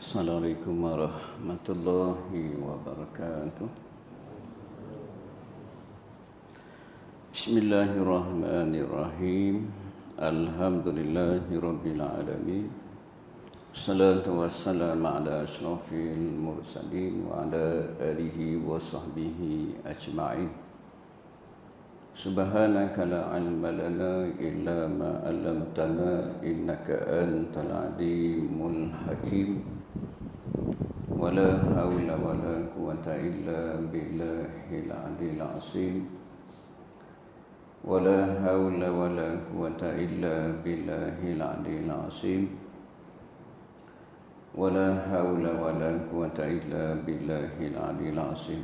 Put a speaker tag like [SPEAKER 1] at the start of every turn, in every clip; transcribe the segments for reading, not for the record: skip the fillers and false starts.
[SPEAKER 1] Assalamualaikum warahmatullahi wabarakatuh. Bismillahirrahmanirrahim. Alhamdulillahirabbil alamin. Wassalatu wassalamu ala asyrafil mursalin wa ala alihi wa sahbihi ajma'in. Subhanaka la ilma lana illa ma 'allamtana innaka antal alimul hakim. Wala haula wala quwwata illa billahil aliyil azim. Wala haula wala quwwata illa billahil aliyil azim. Wala haula wala quwwata illa billahil aliyil azim.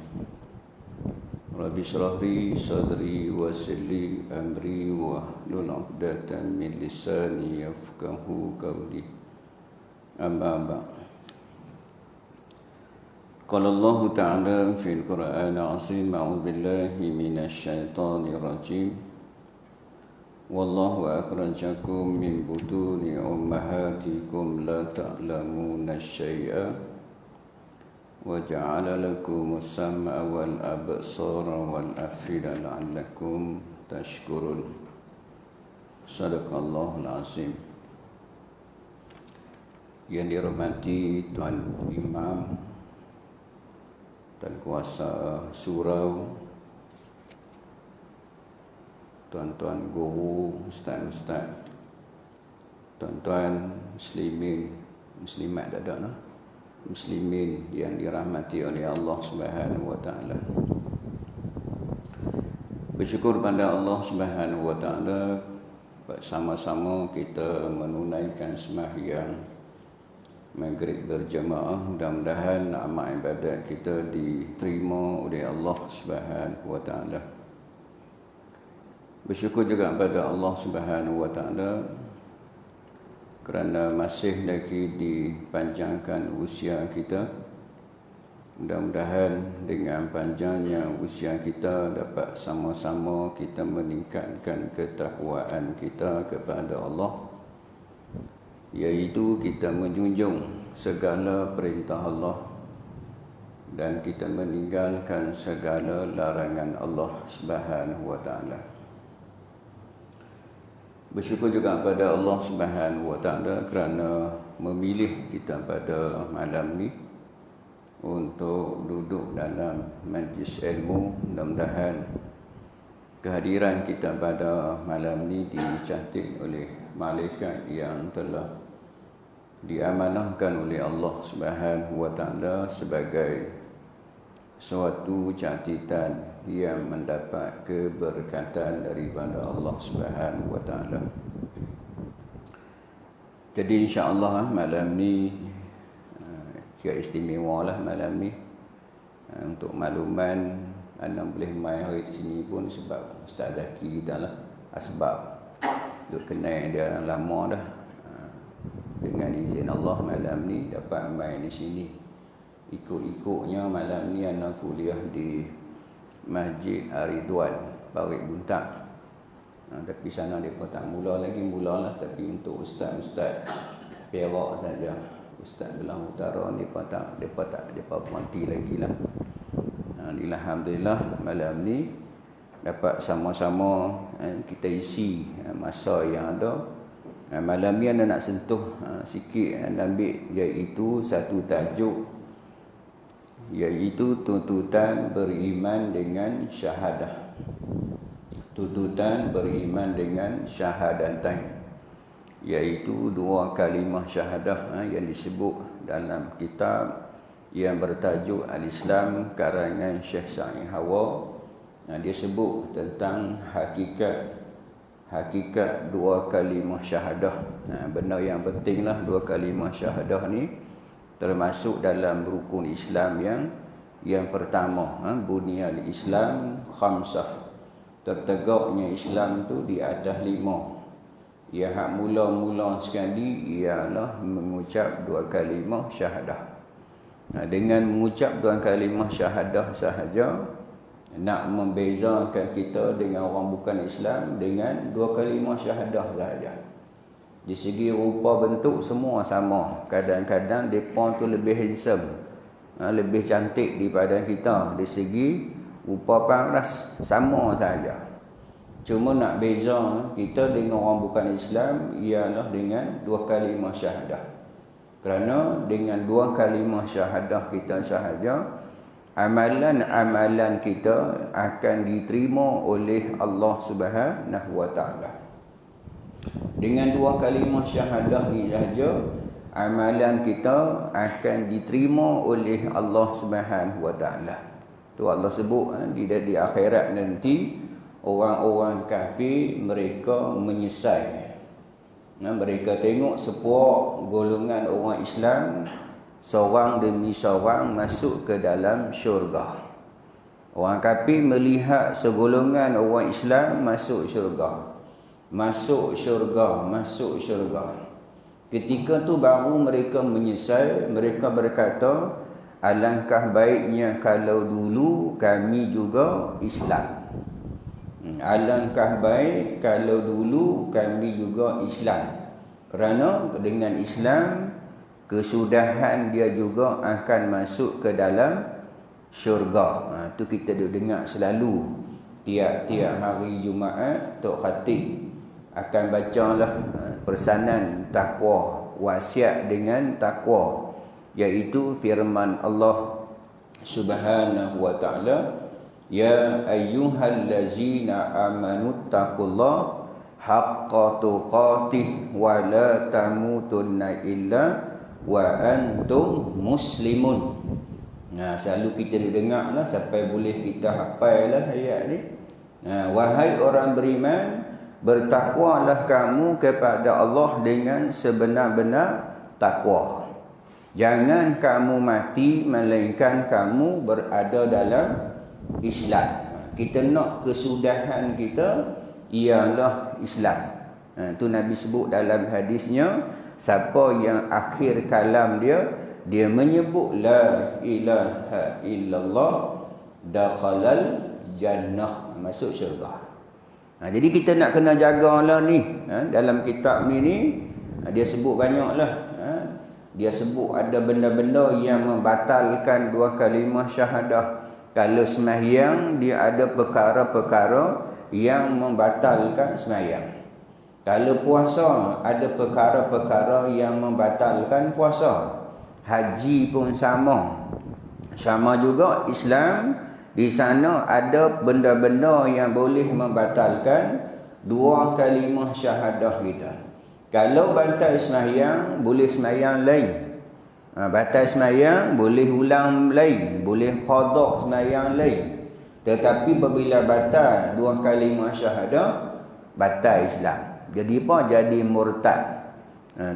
[SPEAKER 1] Rabbi shrah li sadri wa yassir li amri wahlul 'uqdatam min lisani yafqahu qawli. Amma ba'd. Qala Allah Ta'ala fil Qur'an al-'azim, a'udzu billahi minasy syaithanir rajim. Wallahu akhrajakum min butuni ummahatikum la ta'lamuna syai'a wa ja'ala lakumus sam'a wal absara wal af'ida la'allakum tashkurun. Sadaqallahul 'azim. Yang dirahmati Tuan Imam, Tuan Kuasa Surau, tuan-tuan guru, ustaz-ustaz, tuan-tuan muslimin, muslimat tak ada lah, muslimin yang dirahmati oleh Allah Subhanahu wa taala. Bersyukur pada Allah Subhanahu wa taala, bersama-sama kita menunaikan sembahyang Maghrib berjamaah. Mudah-mudahan amal ibadat kita diterima oleh Allah Subhanahu wa taala. Bersyukur juga kepada Allah Subhanahu wa taala kerana masih lagi dipanjangkan usia kita. Mudah-mudahan dengan panjangnya usia kita dapat sama-sama kita meningkatkan ketakwaan kita kepada Allah, iaitu kita menjunjung segala perintah Allah dan kita meninggalkan segala larangan Allah Subhanahu wa taala. Bersyukur juga kepada Allah Subhanahu wa taala kerana memilih kita pada malam ni untuk duduk dalam majlis ilmu. Mudah-mudahan kehadiran kita pada malam ni dicatat oleh malaikat yang telah diamanahkan oleh Allah Subhanahu wa taala sebagai suatu catatan yang mendapat keberkatan daripada Allah Subhanahu wa taala. Jadi insya-Allah malam ni kira istimewa lah malam ni. Untuk makluman, anda boleh mai hari sini pun sebab Ustaz Zaki kita lah, asbab duk kenal dia lama dah. Dengan izin Allah malam ni dapat main di sini. Ikut-ikutnya malam ni anak kuliah di Masjid Ridwan, Parit Buntak. Tapi sana mereka tak mula lah. Tapi untuk ustaz-ustaz Perak saja, ustaz belah utara mereka berhenti lagi lah. Alhamdulillah malam ni dapat sama-sama kita isi masa yang ada. Malam ni anda nak sentuh sikit, anda ambil iaitu satu tajuk, iaitu tuntutan beriman dengan syahadah. Tuntutan beriman dengan syahadatain, iaitu dua kalimah syahadah yang disebut dalam kitab yang bertajuk Al-Islam karangan Syekh Sa'id Hawa. Dia sebut tentang hakikat dua kalimah syahadah. Benda yang pentinglah dua kalimah syahadah ni termasuk dalam rukun Islam yang pertama. Bunyal Islam khamsah. Tertegaknya Islam tu di atas 5. Yang mula-mula sekali ialah mengucap dua kalimah syahadah. Dengan mengucap dua kalimah syahadah sahaja nak membezakan kita dengan orang bukan Islam dengan dua kalimah syahadah sahaja. Di segi rupa bentuk semua sama. Kadang-kadang mereka tu lebih handsome, lebih cantik daripada kita. Di segi rupa paras sama saja. Cuma nak beza kita dengan orang bukan Islam ialah dengan dua kalimah syahadah. Kerana dengan dua kalimah syahadah kita sahaja, amalan-amalan kita akan diterima oleh Allah Subhanahu wa taala. Dengan dua kalimah syahadah ni sahaja, amalan kita akan diterima oleh Allah Subhanahu wa taala. Tu Allah sebut di akhirat nanti orang-orang kafir mereka menyesal. Mereka tengok sepuak golongan orang Islam seorang demi seorang masuk ke dalam syurga. Orang kafir melihat segolongan orang Islam masuk syurga. Masuk syurga. Ketika tu baru mereka menyesal. Mereka berkata, alangkah baiknya kalau dulu kami juga Islam. Alangkah baik kalau dulu kami juga Islam. Kerana dengan Islam, kesudahan dia juga akan masuk ke dalam syurga. Tu kita dengar selalu. Tiap-tiap hari Jumaat, Tok Khatib akan bacalah persanan takwa, wasiat dengan takwa, iaitu firman Allah Subhanahu wa taala, ya ayyuhallazina amanu taqullaha haqqa tuqatih wa la tamutunna illa wa antum muslimun. Selalu kita dengarlah sampai boleh kita hafallah ayat ni. Wahai orang beriman, bertakwalah kamu kepada Allah dengan sebenar-benar takwa. Jangan kamu mati melainkan kamu berada dalam Islam. Kita nak kesudahan kita ialah Islam. Tu Nabi sebut dalam hadisnya, siapa yang akhir kalam dia menyebut la ilaha illallah dakhalal jannah, masuk syurga. Jadi kita nak kena jagalah ni. Dalam kitab ni dia sebut banyaklah. Dia sebut ada benda-benda yang membatalkan dua kalimah syahadah. Kalau sembahyang, dia ada perkara-perkara yang membatalkan sembahyang. Kalau puasa, ada perkara-perkara yang membatalkan puasa. Haji pun sama. Sama juga Islam, di sana ada benda-benda yang boleh membatalkan dua kalimah syahadah kita. Kalau batal sembahyang, boleh sembahyang lain. Batal sembahyang, boleh ulang lain. Boleh qada sembahyang lain. Tetapi apabila batal dua kalimah syahadah, batal Islam. Jadi apa? Jadi murtad.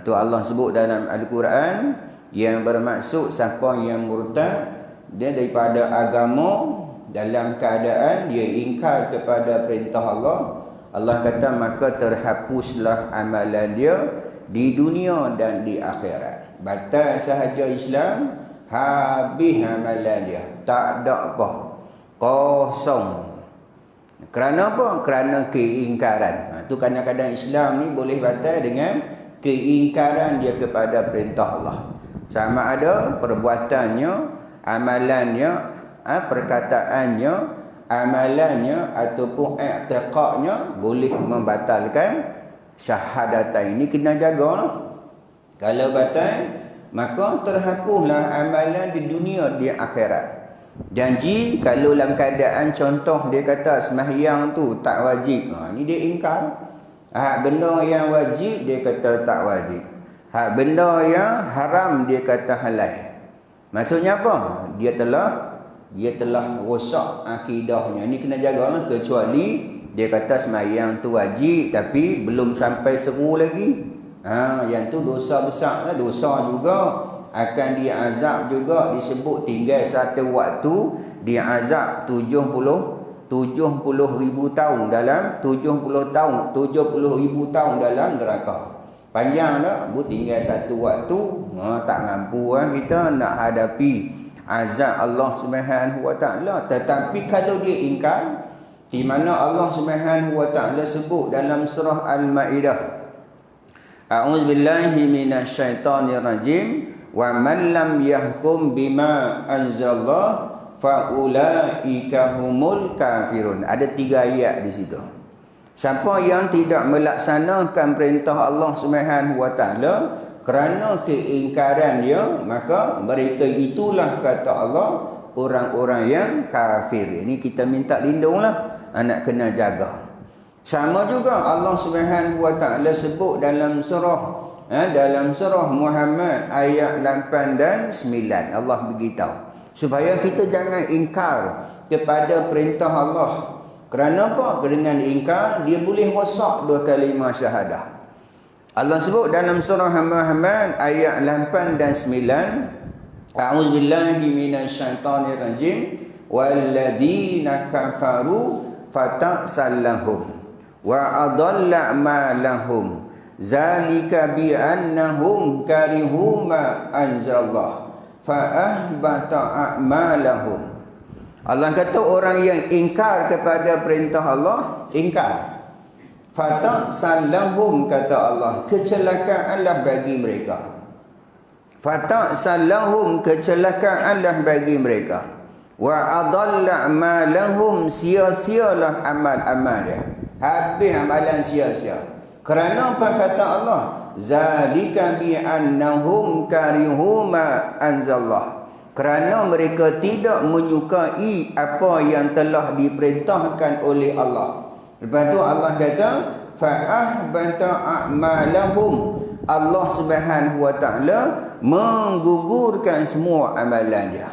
[SPEAKER 1] Tu Allah sebut dalam Al-Quran, yang bermaksud siapa yang murtad, dia daripada agama dalam keadaan dia ingkar kepada perintah Allah. Allah kata maka terhapuslah amalan dia di dunia dan di akhirat. Batal sahaja Islam, habis amalan dia, tak ada apa, kosong. Kerana apa? Kerana keingkaran. Tu kadang-kadang Islam ni boleh batal dengan keingkaran dia kepada perintah Allah. Sama ada perbuatannya, amalannya, perkataannya, amalannya ataupun i'tiqadnya boleh membatalkan syahadatain. Ini kena jagalah. Kalau batal, maka terhapuslah amalan di dunia, di akhirat. Janji kalau dalam keadaan contoh dia kata sembahyang tu tak wajib. Ni dia ingkar. Benda yang wajib dia kata tak wajib. Benda yang haram dia kata halal. Maksudnya apa? Dia telah rosak akidahnya. Ini kena jagalah. Kecuali dia kata sembahyang tu wajib tapi belum sampai seru lagi. Yang tu dosa besar lah. Dosa juga akan diazab juga. Disebut tinggal satu waktu diazab 70 ribu tahun dalam 70 ribu tahun dalam neraka. Panjang tak? Tinggal satu waktu. Tak mampu kita nak hadapi azab Allah Subhanahu wa taala. Tetapi kalau dia ingkar, di mana Allah Subhanahu wa taala sebut dalam surah Al-Maidah, A'udzubillahi minasyaitonirrajim. Wa man lam yahkum bima anzalallah fa ulaika humul kafirun. Ada 3 ayat di situ. Siapa yang tidak melaksanakan perintah Allah Subhanahu wa taala kerana keingkaran dia, maka mereka itulah kata Allah orang-orang yang kafir. Ini kita minta lindunglah, anak kena jaga. Sama juga Allah Subhanahu wa taala sebut dalam surah Muhammad ayat 8 dan 9. Allah beritahu supaya kita jangan ingkar kepada perintah Allah. Kerana apa? Dengan ingkar dia boleh rosak 2 kalimah syahadah. Allah sebut dalam surah Muhammad ayat 8 dan 9, A'udzubillahi minasyaitonirrajim, walladzina kafaru fata'sallahum wa adalla ma lahum zalika bi annahum karihu ma anzalallah fa ahbata a'malahum. Allah kata orang yang ingkar kepada perintah Allah, ingkar. Fata'sallahum kata Allah, kecelakaanlah bagi mereka. Fata'sallahum, kecelakaanlah bagi mereka. Wa adalla ma lahum, sia-sialah amal-amal dia. Habis amalan sia-sia. Kerana apa kata Allah? Zalika bi annahum karihu ma anzalallah. Kerana mereka tidak menyukai apa yang telah diperintahkan oleh Allah. Lepas tu Allah kata fa'ahbata a'malahum. Allah Subhanahu wa taala menggugurkan semua amalan dia.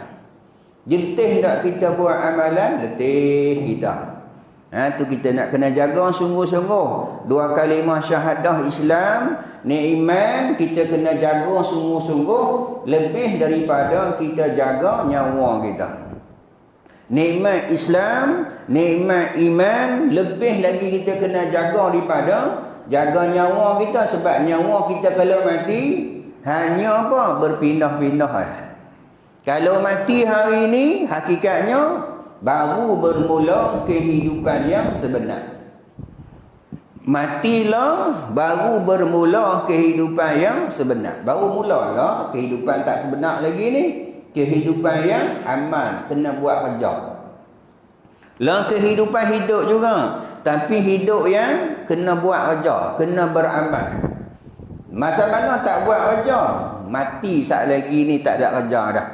[SPEAKER 1] Letih tak kita buat amalan? Letih kita. Tu kita nak kena jaga sungguh-sungguh. 2 kalimah syahadah Islam, ni iman, kita kena jaga sungguh-sungguh lebih daripada kita jaga nyawa kita. Nikmat Islam, nikmat iman, lebih lagi kita kena jaga daripada jaga nyawa kita. Sebab nyawa kita kalau mati hanya apa? Berpindah-pindah. Kalau mati hari ini, hakikatnya baru bermula kehidupan yang sebenar. Matilah baru bermula kehidupan yang sebenar. Baru mulalah kehidupan tak sebenar lagi ni. Kehidupan yang amal, kena buat kerja. Lah kehidupan hidup juga, tapi hidup yang kena buat kerja, kena beramal. Masa mana tak buat kerja, mati saat lagi ni tak ada kerja dah.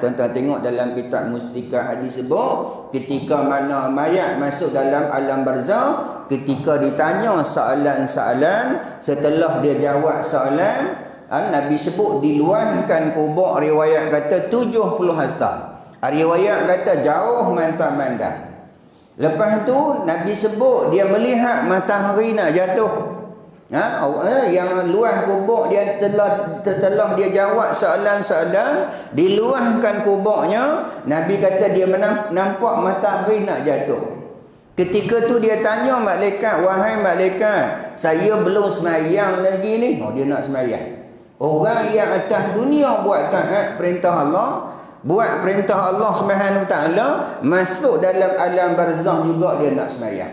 [SPEAKER 1] Tuan-tuan tengok dalam kitab Mustika hadis sebut, ketika mana mayat masuk dalam alam barzakh, ketika ditanya soalan-soalan, setelah dia jawab soalan, Nabi sebut diluahkan kubur. Riwayat kata 70 hasta. Riwayat kata jauh mantap-mantap. Lepas tu Nabi sebut dia melihat matahari nak jatuh. Yang luah kubur dia setelah dia jawab soalan-soalan, diluahkan kuburnya, Nabi kata dia nampak matahari nak jatuh. Ketika tu dia tanya malaikat, wahai malaikat, saya belum semayang lagi ni. Dia nak semayang. Orang yang atas dunia buat taat perintah Allah, buat perintah Allah Subhanahu taala, masuk dalam alam barzakh juga dia nak semayang.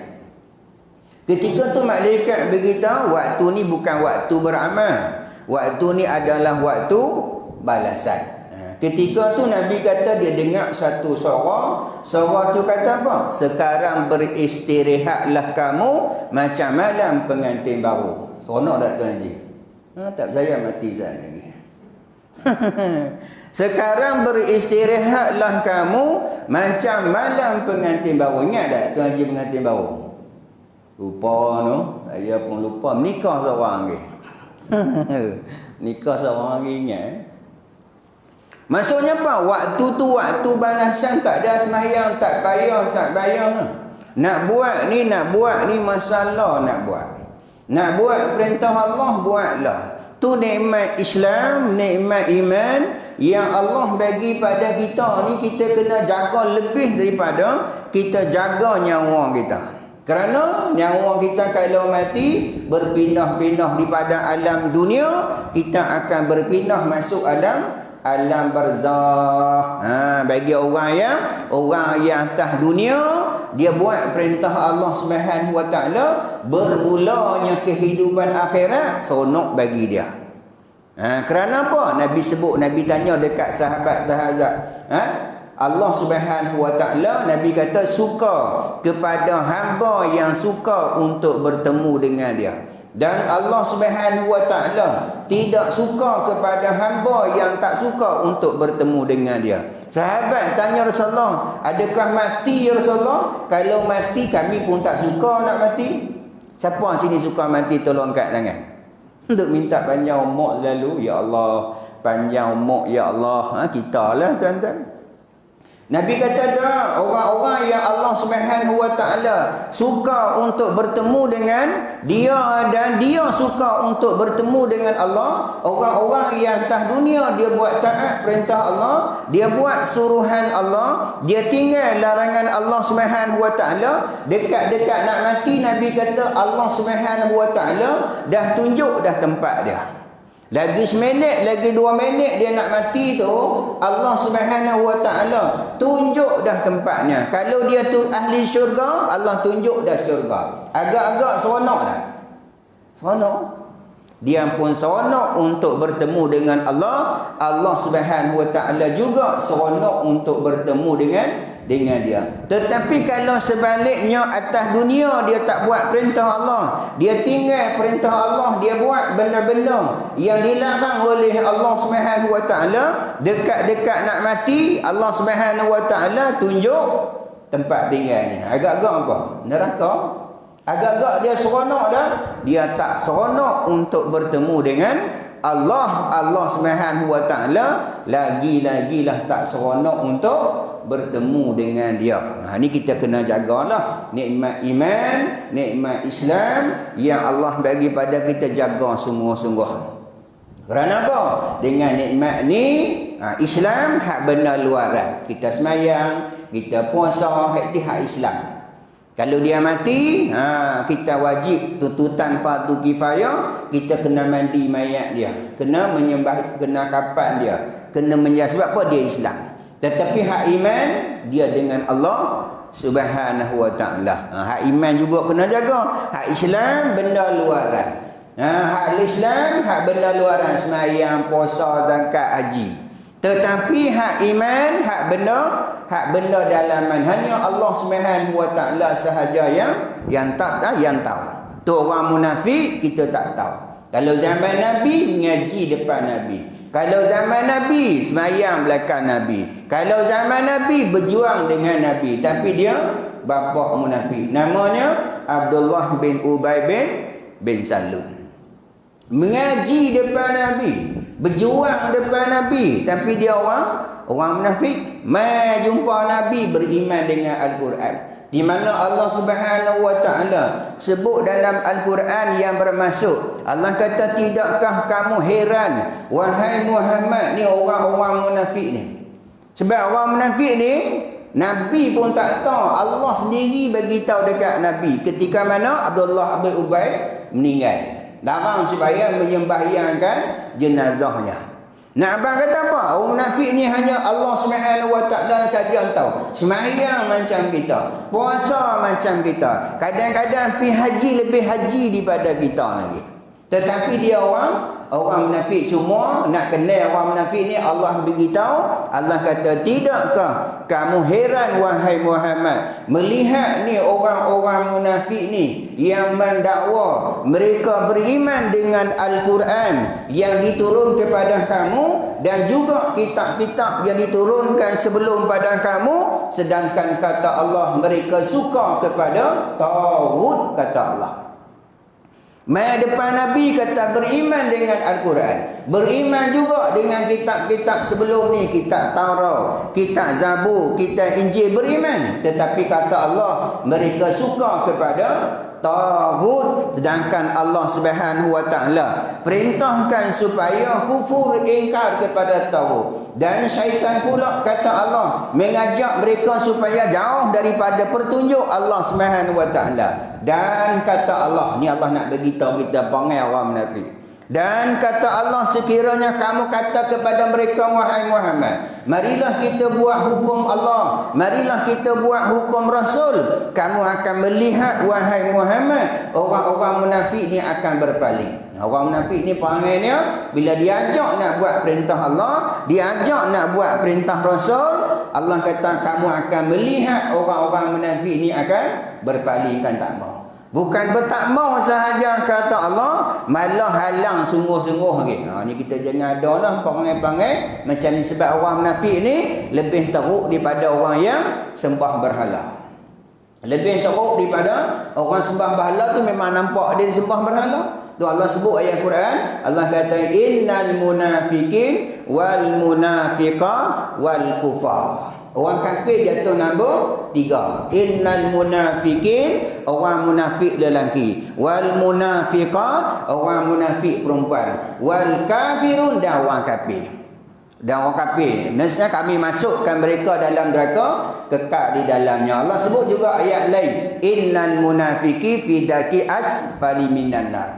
[SPEAKER 1] Ketika tu malaikat beritahu, waktu ni bukan waktu beramal. Waktu ni adalah waktu balasan. Ketika tu Nabi kata dia dengar satu suara. Suara tu kata apa? Sekarang beristirahatlah kamu macam malam pengantin baru. Seronok tak Tuan Haji? Tak percaya mati saat lagi. Sekarang beristirahatlah kamu macam malam pengantin baru. Ingat tak Tuan Haji pengantin baru? Lupa tu. Saya pun lupa. Nikah seorang lagi. Nikah seorang lagi ingat. Maksudnya apa? Waktu tu waktu balasan, tak ada sembahyang, tak payah, tak bayar. Nak buat ni masalah nak buat. Nak buat perintah Allah, buatlah. Tu nikmat Islam, nikmat iman yang Allah bagi pada kita ni, kita kena jaga lebih daripada kita jaga nyawa kita. Kerana nyawa kita kalau mati berpindah-pindah daripada alam dunia, kita akan berpindah masuk alam barzakh. Bagi orang yang atas dunia, dia buat perintah Allah Subhanahu Wa Taala, bermulanya kehidupan akhirat seronok bagi dia. Kerana apa? Nabi sebut, Nabi tanya dekat sahabat-sahabat. Allah Subhanahu Wa Taala, Nabi kata suka kepada hamba yang suka untuk bertemu dengan dia. Dan Allah Subhanahu Wa Taala tidak suka kepada hamba yang tak suka untuk bertemu dengan dia. Sahabat tanya Rasulullah, adakah mati ya Rasulullah? Kalau mati kami pun tak suka nak mati. Siapa sini suka mati tolong angkat tangan. Untuk minta panjang umur selalu, ya Allah, panjang umur ya Allah. Kita lah tuan-tuan. Nabi kata dah, orang-orang yang Allah Subhanahu Wa Taala suka untuk bertemu dengan dia dan dia suka untuk bertemu dengan Allah, orang-orang yang atas dunia dia buat taat perintah Allah, dia buat suruhan Allah, dia tinggal larangan Allah Subhanahu Wa Taala, dekat-dekat nak mati Nabi kata Allah Subhanahu Wa Taala dah tunjuk dah tempat dia. Lagi seminit, lagi 2 minit dia nak mati tu, Allah Subhanahu Wa Taala tunjuk dah tempatnya. Kalau dia tu ahli syurga, Allah tunjuk dah syurga. Agak-agak seronok dah. Seronok. Dia pun seronok untuk bertemu dengan Allah. Allah Subhanahu Wa Taala juga seronok untuk bertemu dengan dia. Tetapi kalau sebaliknya atas dunia dia tak buat perintah Allah, dia tinggal perintah Allah, dia buat benda-benda yang dilarang oleh Allah Subhanahu Wa Taala, dekat-dekat nak mati Allah Subhanahu Wa Taala tunjuk tempat tinggalnya. Agak-agak apa? Neraka. Agak-agak dia seronok dah, dia tak seronok untuk bertemu dengan Allah. Allah Subhanahu Wa Taala lagi-lagilah tak seronok untuk bertemu dengan dia. Ni kita kena jagalah nikmat iman, nikmat Islam yang Allah bagi pada kita, jaga sungguh-sungguh. Kerana apa? Dengan nikmat ni Islam hak benda luaran. Kita semayang, kita puasa, hak Islam. Kalau dia mati, kita wajib tuntutan fardu kifayah, kita kena mandi mayat dia, kena menyembah, kena kapan dia, kena menjaga. Sebab apa? Dia Islam. Tetapi hak iman dia dengan Allah Subhanahu Wa Taala. Hak iman juga kena jaga. Hak Islam benda luaran. Hak Islam hak benda luaran, sembahyang, puasa, zakat, haji. Tetapi hak iman hak benda dalaman, hanya Allah Subhanahu Wa Taala sahaja yang tahu. Tu orang munafik kita tak tahu. Kalau zaman Nabi mengaji depan Nabi. Kalau zaman Nabi sembahyang belakang Nabi. Kalau zaman Nabi berjuang dengan Nabi, tapi dia bapa munafik. Namanya Abdullah bin Ubay bin Salul. Mengaji depan Nabi, berjuang depan Nabi, tapi dia orang munafik. Mai jumpa Nabi beriman dengan Al-Quran. Di mana Allah Subhanahu Wa Taala sebut dalam Al-Quran yang bermaksud, Allah kata, tidakkah kamu heran wahai Muhammad, ni orang-orang munafik ni. Sebab orang munafik ni Nabi pun tak tahu, Allah sendiri bagi tahu dekat Nabi ketika mana Abdullah bin Ubay meninggal. Larang supaya menyembahyangkan jenazahnya. Nak abang kata apa? Orang munafik ni hanya Allah Subhanahu Wa Taala saja yang tahu. Sembahyang macam kita, puasa macam kita, kadang-kadang pergi haji lebih haji daripada kita lagi. Tetapi dia orang munafik. Cuma nak kenal orang munafik ni, Allah beritahu, Allah kata, tidakkah kamu heran wahai Muhammad melihat ni orang-orang munafik ni yang mendakwa mereka beriman dengan Al-Quran yang diturun kepada kamu dan juga kitab-kitab yang diturunkan sebelum pada kamu, sedangkan kata Allah mereka suka kepada taghut, kata Allah. Mai depan Nabi kata beriman dengan Al-Quran, beriman juga dengan kitab-kitab sebelum ni, kitab Taurat, kitab Zabur, kitab Injil, beriman. Tetapi kata Allah mereka suka kepada taghut, sedangkan Allah Subhanahu Wa Taala perintahkan supaya kufur, ingkar kepada taghut. Dan syaitan pula kata Allah mengajak mereka supaya jauh daripada petunjuk Allah Subhanahu Wa Taala. Dan kata Allah, ni Allah nak bagi tahu kita panggil orang munafik, Dan kata Allah, sekiranya kamu kata kepada mereka, wahai Muhammad, marilah kita buat hukum Allah, marilah kita buat hukum Rasul, kamu akan melihat, wahai Muhammad, orang-orang munafik ni akan berpaling. Orang munafik ni perangai bila diajak nak buat perintah Allah, diajak nak buat perintah Rasul, Allah kata kamu akan melihat orang-orang munafik ni akan berpaling, kan tak mau. Bukan bertak mau sahaja kata Allah, malah halang sungguh-sungguh lagi. Ni kita jangan ada lah perangai-perangai macam ni, sebab orang munafik ni lebih teruk daripada orang yang sembah berhala. Lebih teruk daripada orang sembah berhala tu memang nampak dia sembah berhala. Tu Allah sebut ayat Quran, Allah kata innal munafiqin wal munafiqat wal kufar. Orang kafir jatuh nombor 3. Innal munafiqin, orang munafik lelaki, wal munafiqat, orang munafik perempuan, wal kafirun, dan orang kafir. Dan orang kafir, maksudnya kami masukkan mereka dalam neraka, kekal di dalamnya. Allah sebut juga ayat lain, innal munafiqi fi darki asfali minan nar.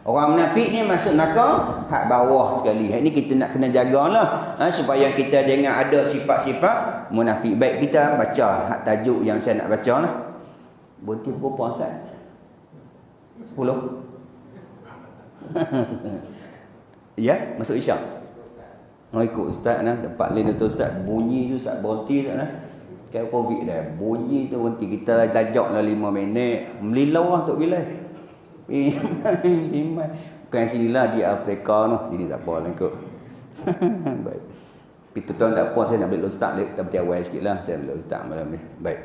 [SPEAKER 1] Orang munafik ni masuk neraka hak bawah sekali. Hak ni kita nak kena jagalah, supaya kita jangan ada sifat-sifat munafik. Baik, kita baca hak tajuk yang saya nak baca lah. Berhenti berapa Ustaz? 10. Ya, masuk isyak. Ikut Ustaz nah, dapat lain tu Ustaz. Bunyi tu Ustaz berhenti tak nah. Kayak Covid dah. Bunyi tu berhenti. Kita tajak lah 5 minit. Melilau lah Tok Bilal. Bukan sinilah di Afrika noh, sini tak apa lah ikut. Baik. Itu tuan tak apa, saya nak ambil ustaz tapi awal sikitlah saya ambil ustaz malam ni. Baik.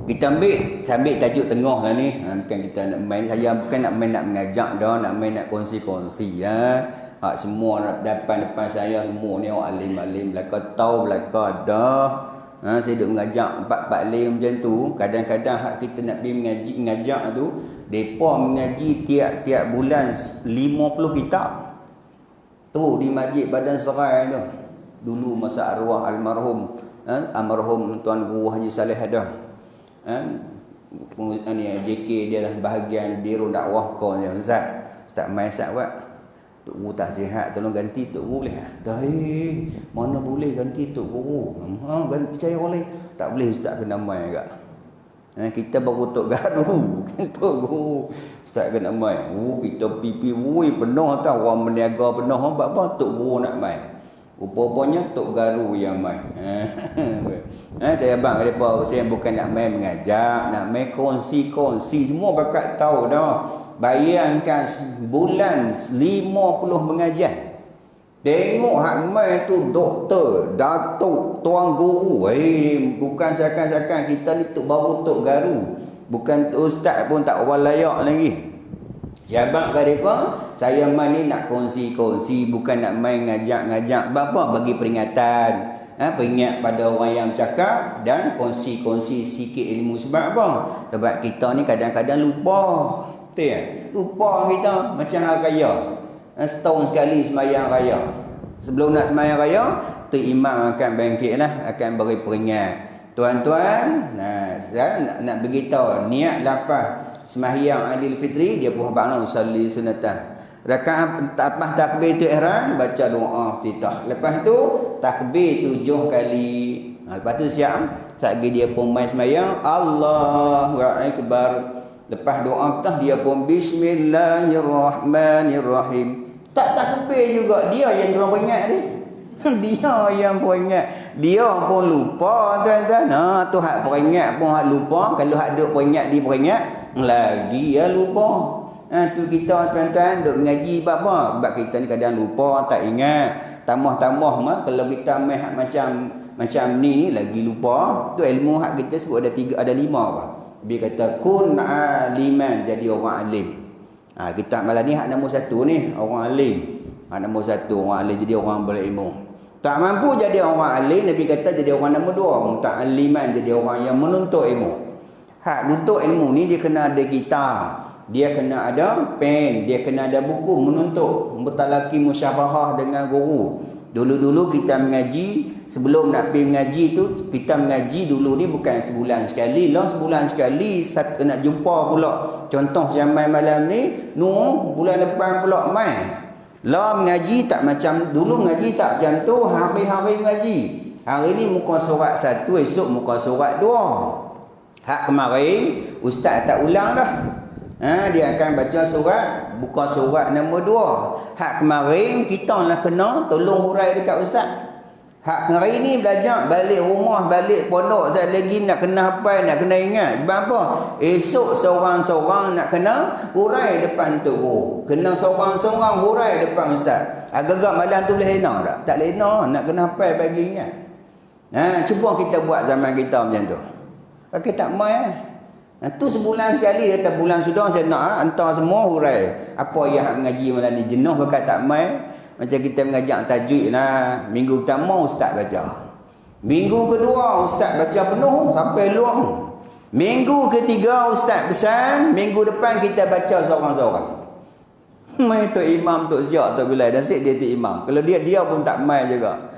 [SPEAKER 1] Kita ambil tajuk tengah lah ni. Bukan kita nak main, saya bukan nak main nak mengajak dah, nak main nak kongsi-kongsi ya. Hak semua depan saya semua ni orang alim-alim belaka tahu belaka dah. Saya duk mengajak 4 alim macam tu. Kadang-kadang hak kita nak pergi mengajak tu, depa mengaji tiap-tiap bulan 50 kitab. Tu di Masjid Badan Serai tu. Dulu masa arwah almarhum Tuan Guru Haji Saleh ada. Ni JK dia lah bahagian biro dakwah kau ni Ustaz mai Ustaz buat. Tok Guru tak sihat, tolong ganti Tok Guru boleh? Dah mana boleh ganti Tok Guru. Ganti percaya orang lain. Tak boleh Ustaz, kena mai agak. Kita baru Tok Garu, Tok Guru. Ustaz kena mai. Kita pipi penuh tau, orang berniaga penuh. Apa Tok Guru nak mai? Rupanya Tok Garu yang mai. Saya abang depa, saya bukan nak mai mengajak, nak mai kongsi-kongsi. Semua bakat tahu dah. Bayangkan bulan 50 pengajian. Tengok hak mai tu doktor, datuk, tuan guru. Bukan seakan-akan kita ni baru Tok Garu. Bukan ustaz pun tak walayak lagi. Siapa kat depa? Saya mai ni nak kongsi-kongsi, bukan nak main ngajak-ngajak. Bapa bagi peringatan. Peringat pada orang yang cakap dan kongsi-kongsi sikit ilmu. Sebab apa? Sebab kita ni kadang-kadang lupa. Betul ya? Lupa kita macam hari raya. Setahun sekali sembahyang raya. Sebelum nak sembahyang raya, tu imam akan bangkit lah, akan beri peringat. Tuan-tuan, saya nak beritahu niat lafaz sembahyang Aidil Fitri dia pun ba'na usalli sunatah. Rakaat lepas takbir tu ihram baca doa iftitah. Lepas tu takbir 7 kali. Lepas tu siap, satgi dia pun mai sembahyang Allahu akbar. Lepas doa iftitah dia pun bismillahirrahmanirrahim. Tak takbir juga, dia yang tolong peringat dia. Dia yang peringat. Dia pun lupa tuan-tuan. Tu hak peringat pun hak lupa. Kalau hak duk peringat dia peringat lagi ya lupa. Tu kita tuan-tuan duk mengaji apa? Sebab kita ni kadang lupa, tak ingat. Tambah-tambah mah kalau kita main hak macam ni lagi lupa. Tu ilmu hak kita sebut ada 5 apa. Dia kata kun aliman, jadi orang alim. Kitab malam ni hak nombor 1 ni, orang alim. Hak nombor 1 orang alim, jadi orang berilmu. Tak mampu jadi orang alim, Nabi kata jadi orang nombor 2, muta'alliman, jadi orang yang menuntut ilmu. Hak nuntut ilmu ni dia kena ada kitab, dia kena ada pen, dia kena ada buku menuntut, bertalaki musyafahah dengan guru. Dulu-dulu kita mengaji, sebelum nak pergi mengaji tu, kita mengaji dulu ni bukan sebulan sekali lah, sebulan sekali nak jumpa pula. Contoh zaman malam ni, bulan depan pula mai. Lah mengaji tak macam dulu, mengaji tak macam tu, hari-hari mengaji. Hari ni muka surat 1, esok muka surat 2. Hak kemarin ustaz tak ulang dah. Dia akan baca surat, buka surat nombor 2. Hak kemarin kita lah kena tolong hurai dekat ustaz. Hak hari ni belajar balik rumah, balik pondok, sekali lagi nak kena hafal, nak kena ingat. Sebab apa? Esok seorang-seorang nak kena hurai depan tok guru. Kena seorang-seorang hurai depan ustaz. Agak-agak malam tu boleh lena tak? Tak lena, nak kena hafal bagi ingat. Cuba kita buat zaman kita macam tu. Pakai tak mai tu sebulan sekali, kata bulan sudah saya nak hantar semua hurai. Apa yang mengaji malam ni jenuh pakai tak mai. Macam kita mengajar tajwid lah. Minggu pertama ustaz baca. Minggu kedua ustaz baca penuh sampai luang. Minggu ketiga ustaz pesan, minggu depan kita baca seorang-seorang. Mai tu imam tu siap tu bilai nasib dia tu imam. Kalau dia pun tak mai juga.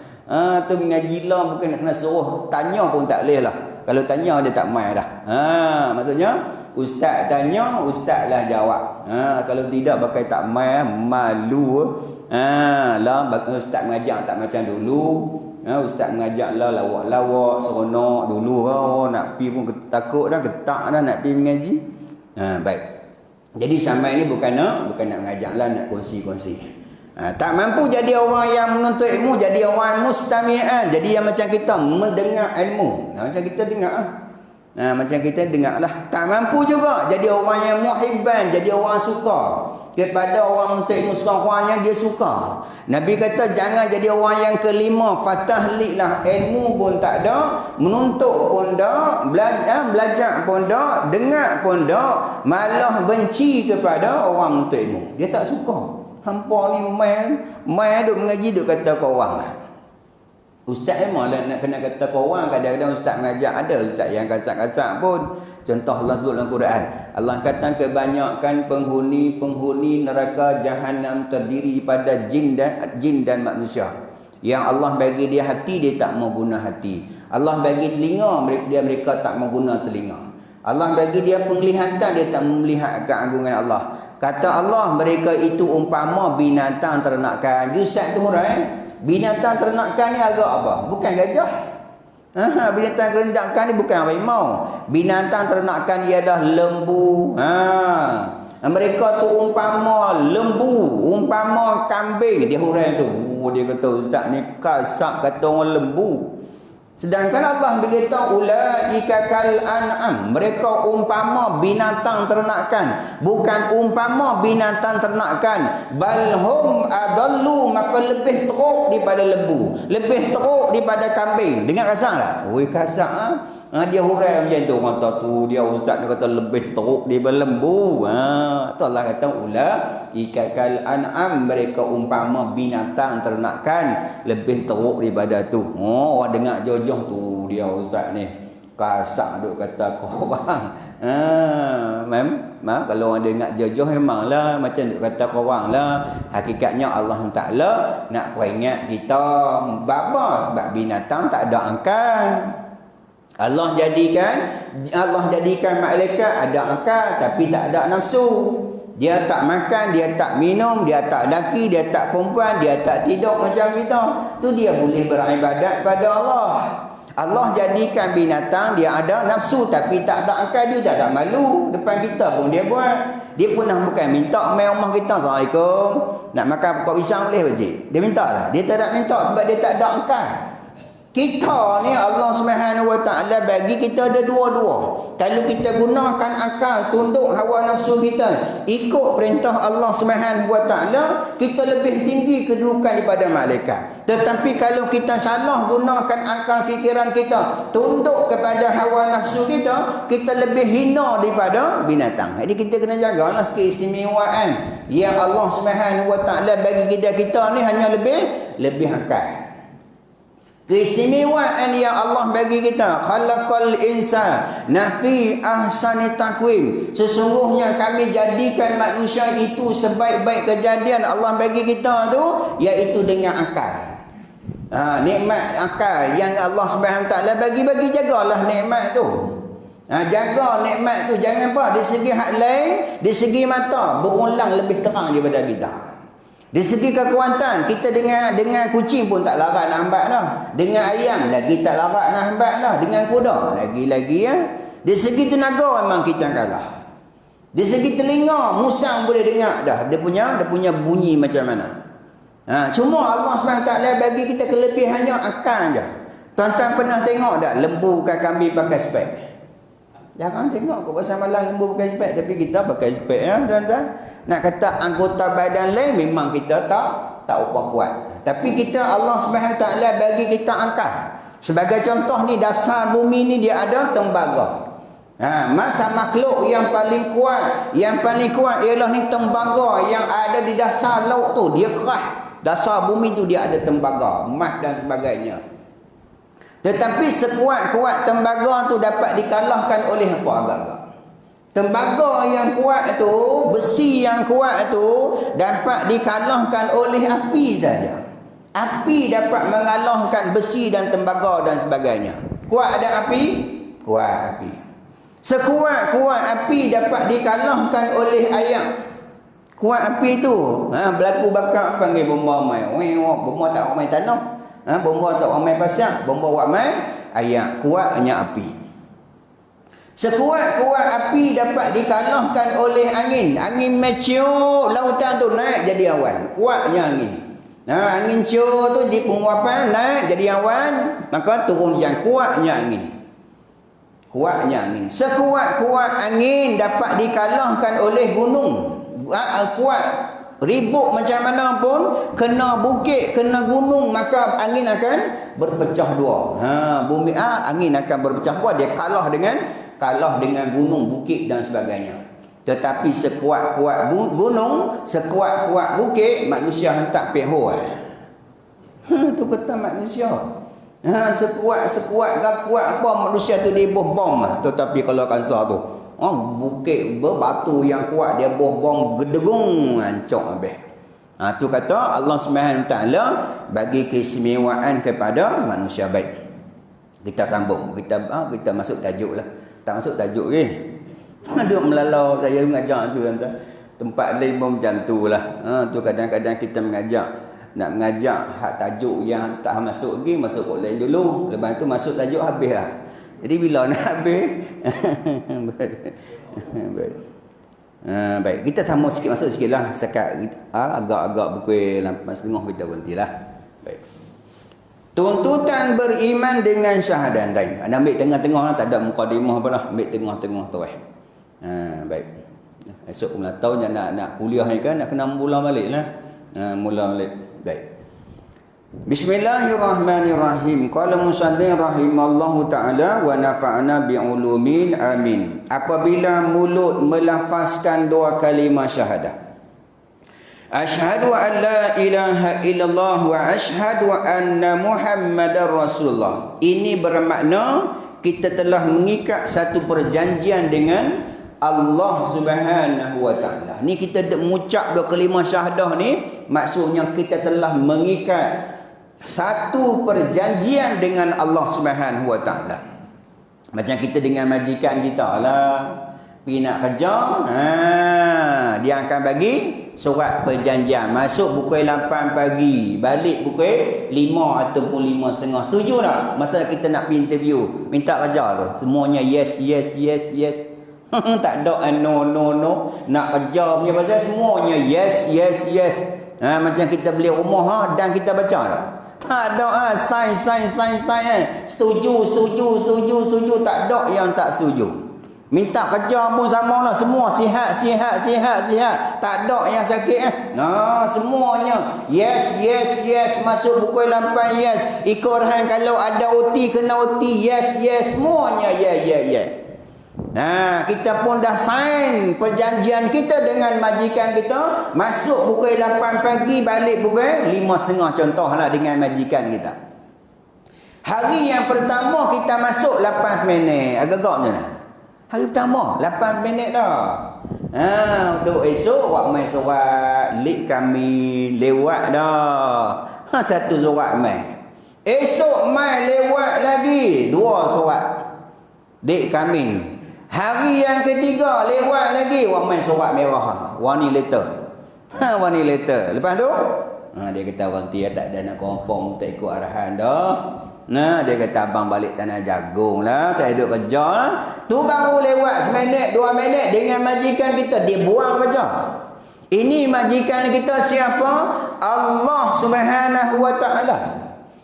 [SPEAKER 1] Tu mengaji lah bukan nak kena suruh tanya pun tak boleh lah. Kalau tanya dia tak mai dah. Maksudnya ustaz tanya, ustaz lah jawab. Kalau tidak pakai tak mai, malu. Lah ustaz mengajar tak macam dulu. Ustaz mengajar lah lawak-lawak, seronok dulu. Nak pi pun takut dah, getak dah nak pi mengaji. Baik. Jadi sampai ni bukan nak mengajar lah, nak kongsi-kongsi. Tak mampu jadi orang yang menuntut ilmu, jadi orang mustami'an, jadi yang macam kita mendengar ilmu. Macam kita dengar macam kita dengar lah. Tak mampu juga jadi orang yang muhibban, jadi orang suka kepada orang menuntut ilmu, sekurang-kurangnya dia suka. Nabi kata jangan jadi orang yang kelima, fatahliklah, ilmu pun tak ada, menuntut pun tak, belajar pun tak, dengar pun tak, malah benci kepada orang menuntut ilmu. Dia tak suka. Hampa ni mai duk mengaji duk kata kau orang. Ustaz memang nak kena kata kau orang. Kadang-kadang ustaz mengajar ada ustaz yang kasar-kasar pun. Contoh Allah sebut dalam Quran. Allah kata kebanyakan penghuni neraka jahanam terdiri daripada jin dan manusia. Yang Allah bagi dia hati, dia tak mau guna hati. Allah bagi telinga, mereka tak mau guna telinga. Allah bagi dia penglihatan, dia tak melihat keagungan Allah. Kata Allah, mereka itu umpama binatang ternakan. Ustaz tu hurai, binatang ternakan ni agak apa? Bukan gajah. Binatang ternakan ni bukan harimau. Binatang ternakan ialah lembu. Mereka tu umpama lembu, umpama kambing. Dia hurai tu. Dia kata ustaz ni kasar kata orang lembu. Sedangkan Allah beritahu ulaika kal an'am, mereka umpama binatang ternakan, bukan umpama binatang ternakan, balhum adallu, maka lebih teruk daripada lembu, lebih teruk daripada kambing. Dengar kasar tak? Oi kasar dia hurai macam tu, orang tu dia ustaz dia kata lebih teruk daripada lembu. Tu Allah kata ulaika kal an'am, mereka umpama binatang ternakan, lebih teruk daripada tu. Orang dengar jauh tu dia ustaz ni kasak duk kata korang. Kalau orang dengar jauh memanglah macam duk kata korang lah. Hakikatnya Allah Ta'ala nak peringat kita bapa, sebab binatang tak ada akal. Allah jadikan malaikat ada akal tapi tak ada nafsu. Dia tak makan, dia tak minum, dia tak laki, dia tak perempuan, dia tak tidur macam kita. Tu dia boleh beribadat pada Allah. Allah jadikan binatang, dia ada nafsu tapi tak ada akal, dia tak ada malu. Depan kita pun dia buat. Dia pernah bukan minta main rumah kita, Assalamualaikum, nak makan pokok pisang boleh pakcik? Dia minta lah. Dia tak ada minta sebab dia tak ada akal. Kita ni Allah Subhanahu Wa Taala bagi kita ada dua-dua. Kalau kita gunakan akal, tunduk hawa nafsu kita, ikut perintah Allah Subhanahu Wa Taala, kita lebih tinggi kedudukan daripada malaikat. Tetapi kalau kita salah gunakan akal fikiran kita, tunduk kepada hawa nafsu kita, kita lebih hina daripada binatang. Jadi kita kena jagalah keistimewaan yang Allah Subhanahu Wa Taala bagi kita ni hanya lebih akal. Keistimewaan yang Allah bagi kita, khalaqal insan nafi ahsani taqwim, sesungguhnya kami jadikan manusia itu sebaik-baik kejadian Allah bagi kita tu iaitu dengan akal. Nikmat akal yang Allah Subhanahu Taala bagi jagalah nikmat tu. Jaga nikmat tu, jangan apa di segi hak lain, di segi mata berulang lebih terang daripada kita. Di segi kekuatan kita dengan kucing pun tak larat nak hambat dah. Dengan ayam lagi tak larat nak hambat dah. Dengan kuda lagi-lagi ya. Di segi tenaga memang kita kalah. Di segi telinga musang boleh dengar dah. Dia punya bunyi macam mana. Cuma Allah SWT bagi kita kelebihannya akal je. Tuan-tuan pernah tengok tak lembu ke kambing pakai spek? Jangan tengok kau pasal malam lembu pakai spek, tapi kita pakai spek ya tuan-tuan. Nak kata anggota badan lain memang kita tak apa kuat. Tapi kita Allah SWT bagi kita akal. Sebagai contoh ni dasar bumi ni dia ada tembaga. Masa makhluk yang paling kuat ialah ni tembaga yang ada di dasar laut tu, dia keras. Dasar bumi tu dia ada tembaga, emas dan sebagainya. Tetapi sekuat-kuat tembaga tu dapat dikalahkan oleh apa agak-agak? Tembaga yang kuat tu, besi yang kuat tu dapat dikalahkan oleh api saja. Api dapat mengalahkan besi dan tembaga dan sebagainya. Kuat ada api? Kuat api. Sekuat-kuat api dapat dikalahkan oleh air. Kuat api tu, berlaku bakar panggil bomba mai. Bomba tak mai tanah. Bomba tak mai pasir, bomba buat mai air. Kuatnya api. Sekuat-kuat api dapat dikalahkan oleh angin. Angin mencium lautan tu naik jadi awan. Kuatnya angin. Angin cium tu di penguapan naik jadi awan, maka turun hujan. Kuatnya angin. Kuatnya angin. Sekuat-kuat angin dapat dikalahkan oleh gunung. Kuat ribut macam mana pun, kena bukit, kena gunung, maka angin akan berpecah dua. Bumi angin akan berpecah dua. Dia kalah dengan gunung, bukit dan sebagainya. Tetapi sekuat-kuat gunung, sekuat-kuat bukit, manusia hentak peho. Tu kata manusia. Sekuat kuat apa manusia tu dia bom. Tetapi kalau kansa tu, bukit berbatu yang kuat dia bom gedegung hancur habis. Tu kata Allah SWT bagi keistimewaan kepada manusia baik. Kita sambung, kita masuk tajuk lah. Tak masuk tajuk ke? Duk melalau saya mengajar tu tuan-tuan. Tempat lain pun macam tu lah. Tu kadang-kadang kita nak mengajak hak tajuk yang tak masuk lagi, masuk kok lain dulu. Lepas tu masuk tajuk habis lah. Jadi bila nak habis? Baik, kita sama sikit, masuk sikit lah. Sekat agak-agak pukul 8.30 kita berhentilah. Baik. Tuntutan beriman dengan syahadatain. Anda ambil tengah-tengah lah, tak ada mukadimah apa lah. Ambil tengah-tengah tu baik. Esok pula tahu nak kuliah ni kan, nak kena mula balik lah. Mula balik. Baik. Bismillahirrahmanirrahim. Qala musannif rahimallahu taala wa nafa'na bi'ulumin amin. Apabila mulut melafazkan dua kalimah syahadah. Asyhadu an la ilaha illallah wa asyhadu anna Muhammadar Rasulullah. Ini bermakna kita telah mengikat satu perjanjian dengan Allah Subhanahu wa taala. Ni kita mengucap dua kalimah syahadah ni, maksudnya kita telah mengikat satu perjanjian dengan Allah Subhanahu wa taala. Macam kita dengan majikan kita lah, pergi nak kerja, dia akan bagi surat perjanjian. Masuk pukul 8 pagi, balik pukul 5 ataupun 5.30. Setuju tak? Masa kita nak pergi interview, minta kerja tu, semuanya yes. Tak ada no. Nak kerja punya pasal semuanya yes. Macam kita beli rumah dan kita baca tak? Tak ada sign. Setuju. Tak ada yang tak setuju. Minta kerja pun sama lah. Semua sihat. Tak ada yang sakit semuanya yes. Masuk pukul 8 yes. Ikut arahan kalau ada OT kena OT yes. Semuanya yeah. Kita pun dah sign perjanjian kita dengan majikan kita. Masuk pukul 8 pagi, balik pukul 5.30 contohlah dengan majikan kita. Hari yang pertama kita masuk 8 minit. Agak-agak macam mana? Hari pertama 8 minit dah. Duk esok wak main surat lik kami lewat dah. Satu surat main. Esok mai lewat lagi 2 surat dek kahwin. Hari yang ketiga lewat lagi wang mai surat merah. Wani letter. Wani letter. Lepas tu dia kata orang tia tak ada nak confirm, tak ikut arahan dah. Nah, dia kata abang balik tanah jagung lah, tak duduk kerja lah. Tu baru lewat seminit 2 minit dengan majikan kita, dia buang kerja. Ini majikan kita siapa? Allah Subhanahu wa taala.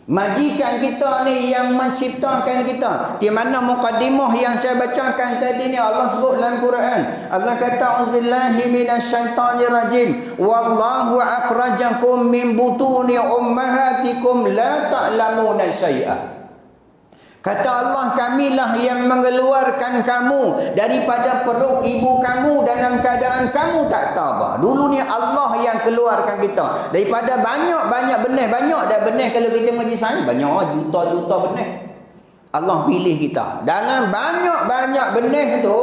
[SPEAKER 1] Majikan kita ni yang menciptakan kita. Di mana mukadimah yang saya bacakan tadi ni Allah sebut dalam Quran. Allah kata auzubillahi minasyaitonirrajim. Wallahu akhrajakum min butuni ummahatikum la ta'lamuna syai'a. Kata Allah, kamilah yang mengeluarkan kamu daripada perut ibu kamu dalam keadaan kamu tak tahu apa. Dulu ni Allah yang keluarkan kita daripada banyak-banyak benih. Banyak dah benih kalau kita mengaji sains. Banyak juta-juta benih. Allah pilih kita. Dalam banyak-banyak benih tu,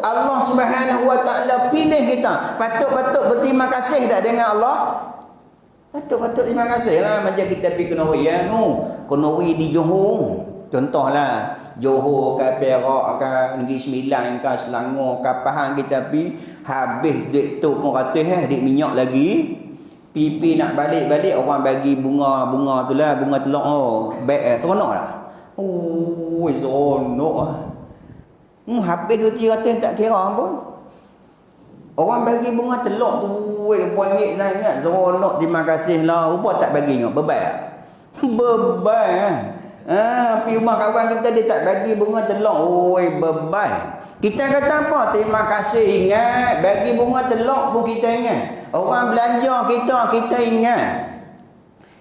[SPEAKER 1] Allah Subhanahu wa taala pilih kita. Patut-patut berterima kasih tak dengan Allah? Patut-patut terima kasih lah. Macam kita pergi ke Norway ya, Norway di Johor. Contohlah Johor ke Perak ke Negeri Sembilan ke Selangor ke Pahang, kita pergi habis duit tu pun ratus duit minyak lagi. Pipi nak balik-balik orang bagi bunga tu lah, bunga telur seronok lah. Seronok lah. Habis 200-300 tak kira pun. Orang bagi bunga telur tu RM2 sangat, seronok, terima kasih lah. Rupa tak bagi ingat beban. Beban. Pergi rumah kawan kita, dia tak bagi bunga telur. Beban. Kita kata apa? Terima kasih, ingat. Bagi bunga telur pun kita ingat. Orang belanja kita ingat.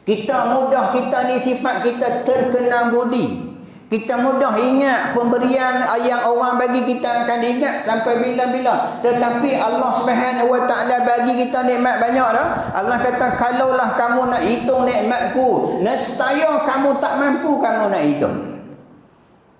[SPEAKER 1] Kita mudah, kita ni sifat kita terkenang budi. Kita mudah ingat pemberian yang orang bagi, kita akan ingat sampai bila-bila. Tetapi Allah Subhanahu wa taala bagi kita nikmat banyak dah. Allah kata kalaulah kamu nak hitung nikmatku, nescaya kamu tak mampu kamu nak hitung.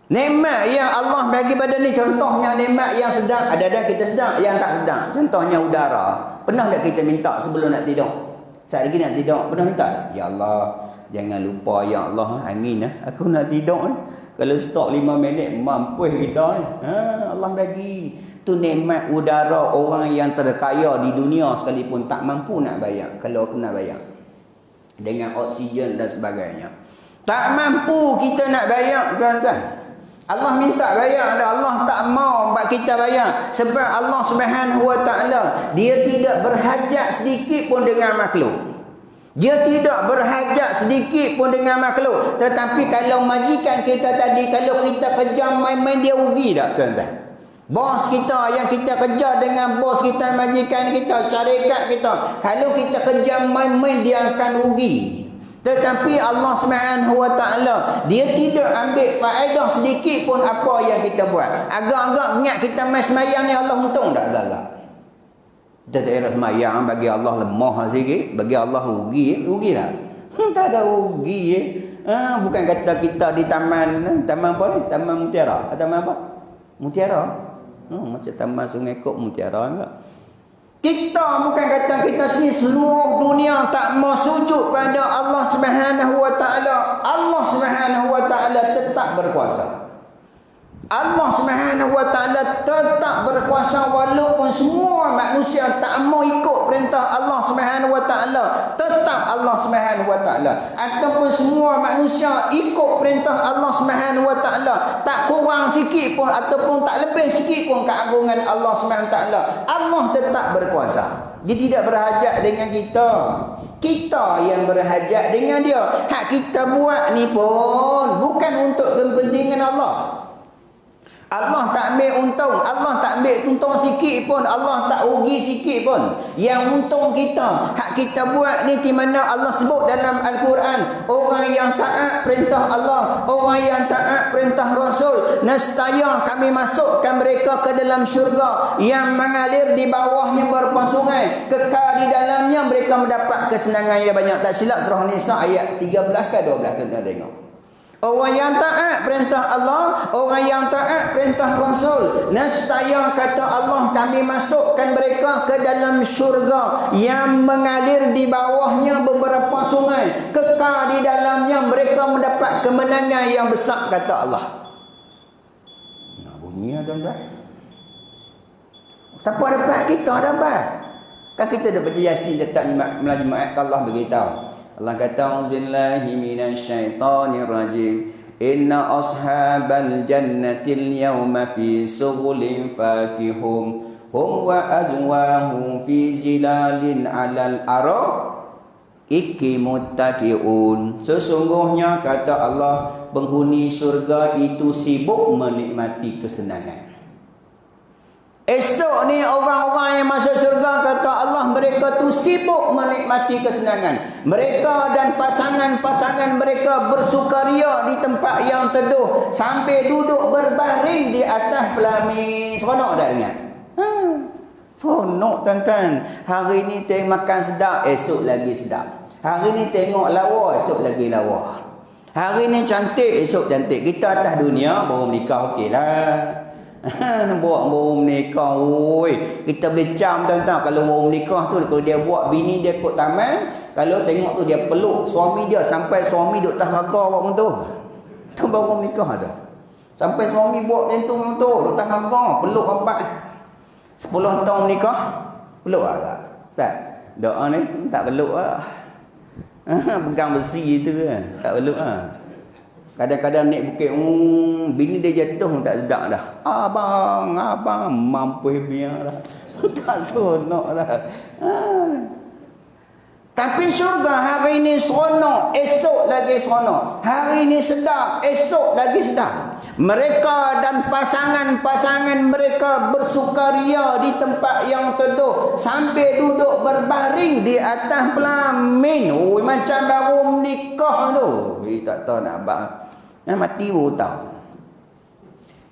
[SPEAKER 1] Nikmat yang Allah bagi pada ni, contohnya nikmat yang sedang, ada kita sedang, yang tak sedang. Contohnya udara. Pernah tak kita minta sebelum nak tidur? Saat lagi nak tidur, pernah minta tak? Ya Allah, jangan lupa ya Allah, angin aku nak tidur ni. Kalau stok 5 minit mampu kita ni. Allah bagi. Tu nikmat udara orang yang terkaya di dunia sekalipun tak mampu nak bayar. Kalau aku nak bayar dengan oksigen dan sebagainya, tak mampu kita nak bayar, tuan-tuan. Allah minta bayar, Allah tak mau buat kita bayar. Sebab Allah Subhanahu wa taala, dia tidak berhajat sedikit pun dengan makhluk. Dia tidak berhajat sedikit pun dengan makhluk. Tetapi kalau majikan kita tadi, kalau kita kejar main-main, dia rugi tak, tuan-tuan? Bos kita yang kita kejar dengan bos kita, majikan kita, syarikat kita, kalau kita kejar main-main, dia akan rugi. Tetapi Allah Subhanahu wa taala, dia tidak ambil faedah sedikit pun apa yang kita buat. Agak-agak ingat kita main semayang ni Allah untung tak agak-agak? Kita tak nak semayang, bagi Allah lemah sikit, bagi Allah rugi tak? Tak ada rugi. Bukan kata kita di taman apa ni? Taman Mutiara. Taman apa? Mutiara. Macam taman Sungai Kok Mutiara enggak? Kita bukan kata kita sini seluruh dunia tak mau sujud pada Allah Subhanahu wa taala. Allah Subhanahu wa taala tetap berkuasa. Allah Subhanahu wa taala tetap berkuasa walaupun semua manusia tak mau ikut perintah Allah Subhanahu wa taala, tetap Allah Subhanahu wa taala. Ataupun semua manusia ikut perintah Allah Subhanahu wa taala, tak kurang sikit pun ataupun tak lebih sikit pun keagungan Allah Subhanahu wa taala, Allah tetap berkuasa. Dia tidak berhajat dengan kita. Kita yang berhajat dengan dia. Hak kita buat ni pun bukan untuk kepentingan Allah. Allah tak ambil untung, Allah tak ambil untung sikit pun, Allah tak rugi sikit pun. Yang untung kita, hak kita buat ni di mana Allah sebut dalam Al-Quran, orang yang taat perintah Allah, orang yang taat perintah Rasul, nescaya kami masukkan mereka ke dalam syurga yang mengalir di bawahnya beberapa sungai, kekal di dalamnya, mereka mendapat kesenangan yang banyak. Tak silap surah Nisa ayat 13 ke 12, tuan-tuan tengok.
[SPEAKER 2] Orang yang taat perintah Allah, orang yang taat perintah Rasul, nescaya kata Allah kami masukkan mereka ke dalam syurga yang mengalir di bawahnya beberapa sungai, kekal di dalamnya, mereka mendapat kemenangan yang besar kata Allah. Nah bunyi tuan-tuan. Siapa dapat? Kita dapat. Kan kita dah baca Yasin letak Jemaat Allah beritahu. Allah kata auzubillahi minasyaitonir rajim. Inna ashabal jannatil yawma fi sughulin fakihum hum wa azwahum fi zilalin 'alal ara'iki muttaqiun. Sesungguhnya kata Allah, penghuni syurga itu sibuk menikmati kesenangan. Esok ni orang-orang yang masuk syurga kata Allah, mereka tu sibuk menikmati kesenangan. Mereka dan pasangan-pasangan mereka bersukaria di tempat yang teduh sampai duduk berbaring di atas pelamin. Seronok tak ingat? Seronok tuan-tuan. Hari ni tengok makan sedap, esok lagi sedap. Hari ni tengok lawa, esok lagi lawa. Hari ni cantik, esok cantik. Kita atas dunia baru menikah okey lah. Buat baru menikah, oi. Kita boleh cam tuan-tuan. Kalau baru menikah tu, kalau dia buat bini dia kot taman, kalau tengok tu dia peluk suami dia sampai suami duk tahan raga buat macam tu. Tu baru menikah tu. Sampai suami buat macam tu memang tu, duk tahan raga, peluk rapat. 10 tahun menikah, peluk tak? Ustaz, doa ni tak peluk lah. Pegang besi tu kan, tak peluk lah. Kadang-kadang naik bukit, bini dia jatuh tak sedap dah. Abang mampu biar dah. Tak seronok dah. Tapi syurga hari ini seronok, esok lagi seronok. Hari ini sedap, esok lagi sedap. Mereka dan pasangan-pasangan mereka bersukaria di tempat yang teduh sampai duduk berbaring di atas pelamin. Macam baru menikah tu. Tak tahu nak mati baru tahu.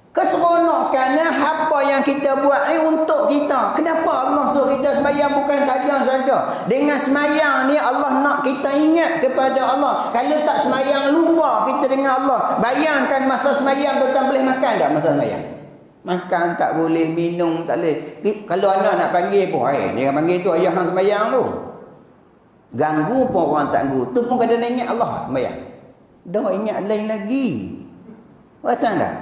[SPEAKER 2] Keseronokannya apa yang kita buat ni untuk kita. Kenapa Allah suruh kita sembahyang? Bukan saja. Dengan sembahyang ni Allah nak kita ingat kepada Allah. Kalau tak sembahyang, lupa kita dengan Allah. Bayangkan masa sembahyang tuan-tuan boleh makan tak masa sembahyang? Makan tak boleh, minum tak boleh. Kalau anak nak panggil pun, dia panggil tu ayah hang sembahyang tu. Ganggu pun orang tak ganggu. Tu pun kadang ingat Allah sembahyang. Dah ingat lain lagi. Perasan tak?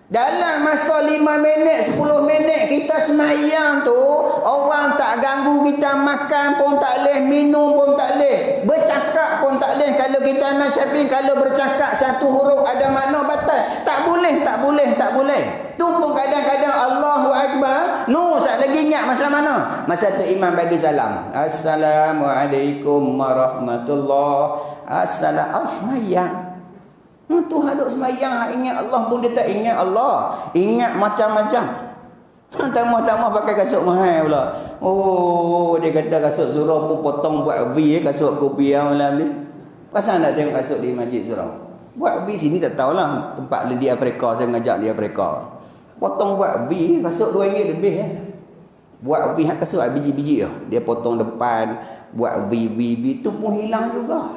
[SPEAKER 2] Dalam masa 5 minit, 10 minit kita sembahyang tu, orang tak ganggu kita, makan pun tak boleh, minum pun tak boleh, bercakap pun tak boleh. Kalau kita Imam Syafi'i, kalau bercakap satu huruf ada makna batal. Tak boleh. Tu pun kadang-kadang Allahu Akbar. Sat lagi ingat masa mana? Masa tu imam bagi salam. Assalamualaikum warahmatullahi wabarakatuh. Tuhan duk sembahyang, ingat Allah pun dia tak ingat Allah. Ingat macam-macam. Tambah-tambah pakai kasut mahal pula. Dia kata kasut surau pun potong buat V, kasut kopiah malam ni. Pasal nak tengok kasut di masjid surau. Buat V sini tak tahulah. Tempat di Afrika, saya mengajak di Afrika. Potong buat V, kasut RM2 lebih. Buat V, kasut biji-biji. Dia potong depan, buat V. Tu pun hilang juga.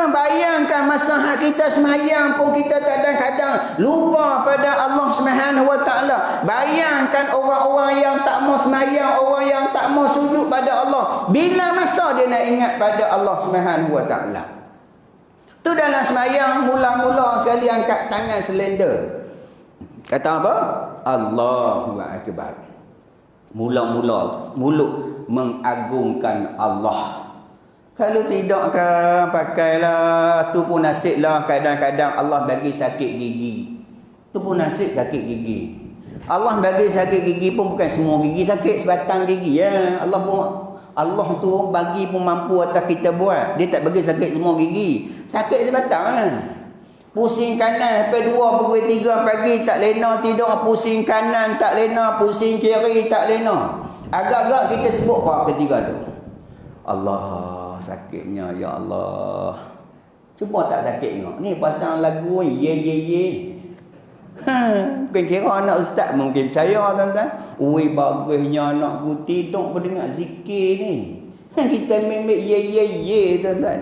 [SPEAKER 2] Bayangkan masa kita sembahyang pun kita kadang-kadang lupa pada Allah Subhanahu Wa Taala. Bayangkan orang-orang yang tak mau sembahyang, orang yang tak mau sujud pada Allah, bila masa dia nak ingat pada Allah Subhanahu Wa Taala? Tu dalam sembahyang mula-mula sekali angkat tangan selender. Kata apa? Allahu Akbar. Mula-mula mulut mengagungkan Allah. Kalau tidak ke pakailah, tu pun nasiblah kadang-kadang Allah bagi sakit gigi. Tu pun nasib sakit gigi. Allah bagi sakit gigi pun bukan semua gigi sakit, sebatang gigi ya. Allah tu bagi pun mampu atas kita buat. Dia tak bagi sakit semua gigi. Sakit sebatang. Pusing kanan sampai 2 pukul 3 pagi tak lena tidur, pusing kanan tak lena, pusing kiri tak lena. Agak-agak kita sebut apa ketiga tu? Allah sakitnya ya Allah. Cuba tak sakit tengok. Ni pasang lagu ye. Bukan kira anak ustaz mungkin percaya tuan-tuan. Bagusnya anakku tidur pun dengar zikir ni. Kita mimik ye tuan-tuan.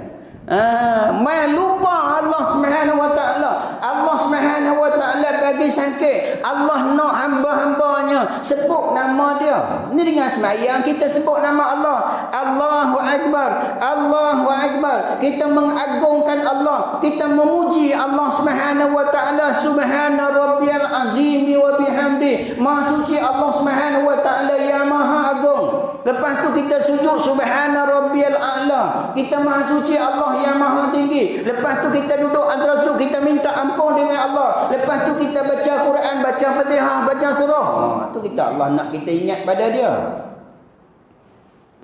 [SPEAKER 2] Mai lupa Allah Subhanahu wa taala. Allah Subhanahu wa taala bagi sangkit Allah nak hamba-hambanya sebut nama dia. Ni dengan sembahyang kita sebut nama Allah. Allahu akbar, Allahu akbar. Kita mengagungkan Allah, kita memuji Allah Subhanahu wa taala. Subhana rabbiyal azim wa bihamdi. Maha suci Allah Subhanahu wa taala yang maha agung. Lepas tu kita sujud subhana rabbiyal a'la. Kita maha suci Allah yang maha tinggi. Lepas tu kita duduk antara sujud, kita minta ampun dengan Allah. Lepas tu kita baca Quran, baca Fatihah, baca surah. Tu kita Allah nak kita ingat pada dia.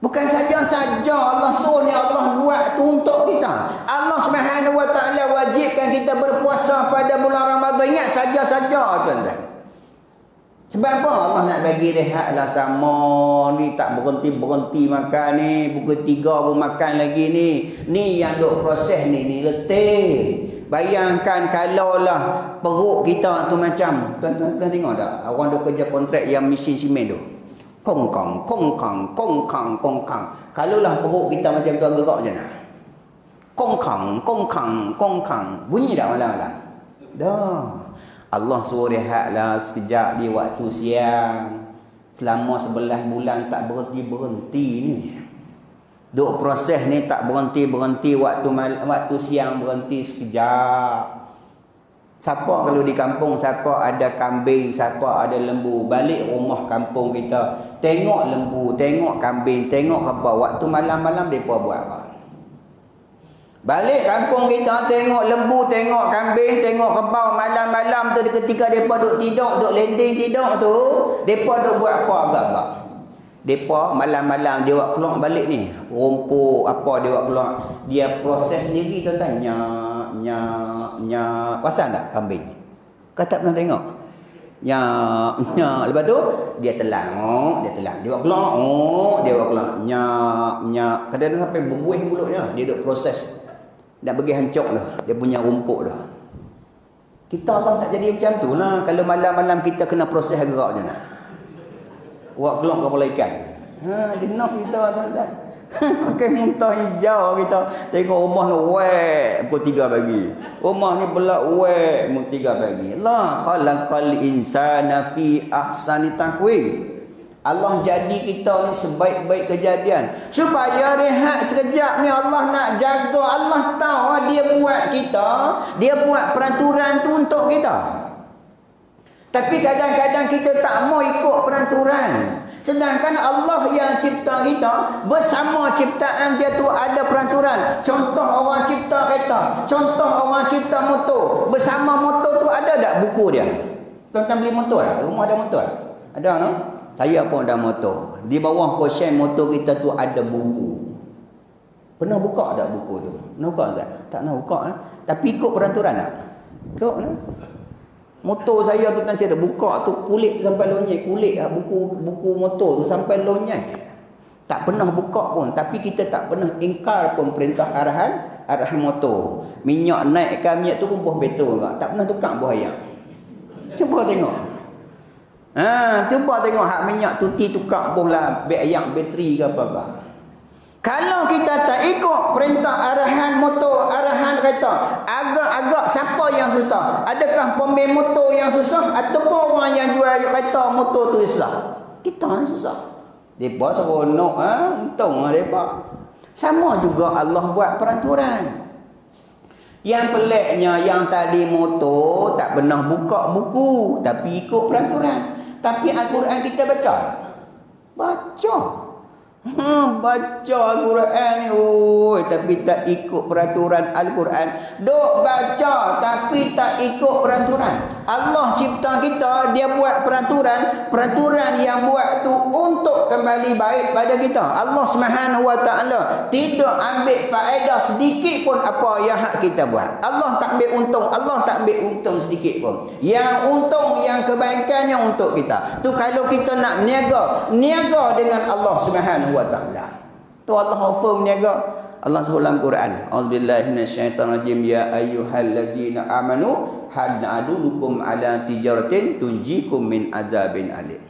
[SPEAKER 2] Bukan saja Allah suruh ni Allah buat tu untuk kita. Allah Subhanahu wa taala wajibkan kita berpuasa pada bulan Ramadan. Ingat saja-saja tuan-tuan. Sebab apa? Allah nak bagi rehat lah sama ni, tak berhenti-berhenti makan ni, pukul 3 pun makan lagi ni. Ni yang duk proses ni letih. Bayangkan kalau lah perut kita tu macam, tuan-tuan pernah tengok tak? Orang duk kerja kontrak yang mesin simen tu. Kongkang, kongkang, kongkang, kongkang. Kalau lah perut kita macam tu gerak macam mana? Kongkang, kongkang, kongkang. Bunyi tak malam-malam? Dah. Allah suruh rehatlah sekejap di waktu siang. Selama 11 bulan tak berhenti-berhenti ni. Duk proses ni tak berhenti-berhenti. Waktu siang berhenti sekejap. Siapa kalau di kampung, siapa ada kambing, siapa ada lembu, balik rumah kampung kita, tengok lembu, tengok kambing, tengok apa. Waktu malam-malam mereka buat apa? Balik kampung kita tengok lembu, tengok kambing, tengok kebau. Malam-malam tu ketika mereka duk tidur, duk landing tidur tu, mereka duk buat apa agak-agak? Mereka malam-malam dia buat keluar balik ni, rumput apa dia buat keluar, dia proses sendiri tuan-tuan. Nyak. Pasal tak kambing? Kau tak pernah tengok? Nyak. Lepas tu dia telang. Dia buat keluar. Dia buat keluar. Nyak. Kadang-kadang sampai berbuih mulutnya. Dia duk proses. Nak bagi hancur dah. Dia punya rumput dah. Kita Allah tak jadi macam tu lah. Kalau malam-malam kita kena proses gerak macam mana? Buat keluar kepala ikan. Jenak kita tuan-tuan. Pakai muntah hijau kita. Tengok rumah ni wek pukul 3 pagi. Rumah ni pula wek pukul 3 pagi. La khalaqal insana fi ahsani taqwim. Allah jadi kita ni sebaik-baik kejadian. Supaya rehat sekejap ni Allah nak jaga. Allah tahu dia buat kita. Dia buat peraturan tu untuk kita. Tapi kadang-kadang kita tak mau ikut peraturan. Sedangkan Allah yang cipta kita, bersama ciptaan dia tu ada peraturan. Contoh orang cipta kereta, contoh orang cipta motor. Bersama motor tu ada tak buku dia? Tuan-tuan beli motor tak? Rumah ada motor tak? Ada no? Saya pun ada motor. Di bawah kosen motor kita tu ada buku. Pernah buka tak buku tu? Pernah buka tak? Tak nak buka lah. Tapi ikut peraturan tak? Ikut lah. Motor saya tu nanti ada buka tu kulit tu sampai lonyai. Kulit lah buku motor tu sampai lonyai. Tak pernah buka pun. Tapi kita tak pernah ingkar pun perintah arahan motor. Minyak naikkan minyak tu pun buah petrol tak? Tak pernah tukar buah ayam. Cuba tengok. Cuba tengok hak minyak tuti tukar buah lah ayam bateri ke apa-apa. Kalau kita tak ikut perintah arahan motor, arahan kereta, agak-agak siapa yang susah? Adakah pemilik motor yang susah ataupun orang yang jual kereta motor tu susah? Kita yang susah. Depa seronok untung depa. Sama juga Allah buat peraturan. Yang peliknya yang tadi motor tak pernah buka buku tapi ikut peraturan. Tapi Al-Quran kita baca tak? Baca. Baca Al-Quran ni tapi tak ikut peraturan Al-Quran. Duk baca tapi tak ikut peraturan. Allah cipta kita, dia buat peraturan yang buat tu untuk kembali baik pada kita. Allah Subhanahu wa taala tidak ambil faedah sedikit pun apa yang hak kita buat. Allah tak ambil untung, Allah tak ambil untung sedikit pun. Yang untung, yang kebaikannya untuk kita. Tu kalau kita nak niaga dengan Allah Subhanahu wa taala. Tu Allah offer niaga. Allah sebut dalam Quran, auzubillahi minasyaitonirrajim, ya ayyuhallazina amanu hal na'dudukum ala tijaratin tunjikum min azabin alim.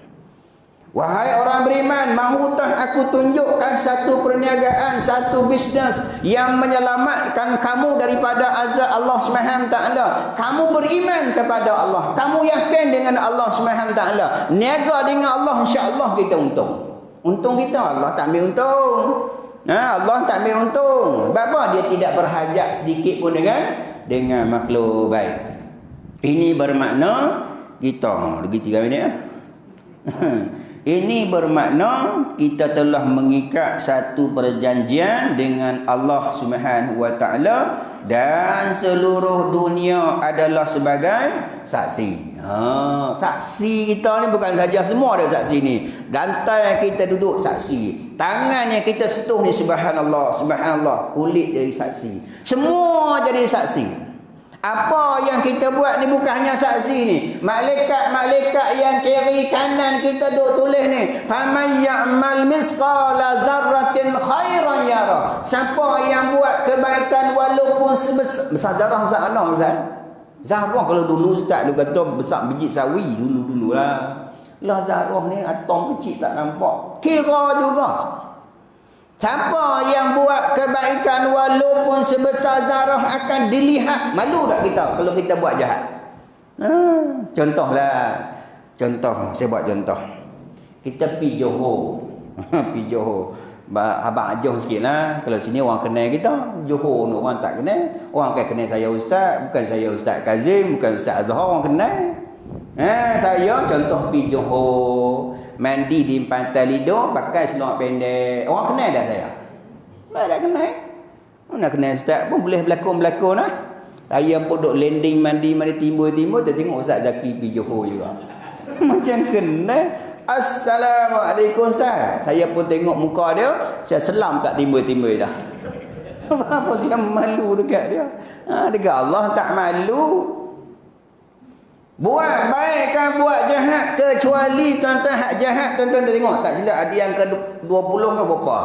[SPEAKER 2] Wahai orang beriman, mahukah aku tunjukkan satu perniagaan, satu bisnes yang menyelamatkan kamu daripada azab Allah SWT. Kamu beriman kepada Allah, kamu yakin dengan Allah SWT, niaga dengan Allah, insya-Allah kita untung. Untung kita, Allah tak ambil untung. Allah tak ambil untung. Sebab apa? Dia tidak berhajat sedikit pun dengan makhluk baik. Ini bermakna kita lagi 3 minit lah. Ini bermakna kita telah mengikat satu perjanjian dengan Allah Subhanahu wa taala dan seluruh dunia adalah sebagai saksi. Saksi kita ni bukan saja semua ada saksi ni. Lantai yang kita duduk saksi. Tangan yang kita sentuh ni subhanallah, subhanallah, kulit jadi saksi. Semua jadi saksi. Apa yang kita buat ni bukan hanya saksi ni. Malaikat-malaikat yang kiri kanan kita duk tulis ni. Faman ya'mal misqala zarratin khairan yara. Siapa yang buat kebaikan walaupun sebesar zarah besar mana Ustaz? Zarah kalau dulu Ustaz dia kata besar biji sawi dulu-dululah. Lah zarah ni atom kecil tak nampak. Kira juga. Siapa yang buat kebaikan walaupun sebesar zarah akan dilihat. Malu tak kita kalau kita buat jahat? Contohlah. Contoh, saya buat contoh. Kita pergi Johor. Pergi Johor. Abang ajuh sikit lah. Kalau sini orang kenal kita. Johor ni orang tak kenal. Orang akan kenal saya Ustaz. Bukan saya Ustaz Kazim. Bukan Ustaz Azhar. Orang kenal. Saya contoh pergi Johor, mandi di Pantai Lido, pakai seluar pendek. Orang kenal dah saya? Tak kenal. Nak kenal Ustaz pun boleh berlakon-berlakon lah. Saya pun duduk landing mandi timbul-timbul, tengok Ustaz Zaki pergi Johor juga. Macam kenal. Assalamualaikum Ustaz. Saya pun tengok muka dia, saya selam tak timbul-timbul dah. Apa dia malu dekat dia? Dekat Allah tak malu. Buat baik kan buat jahat, kecuali tuan-tuan hak jahat tuan-tuan dah tengok tak silap ada yang ke-20 ke berapa.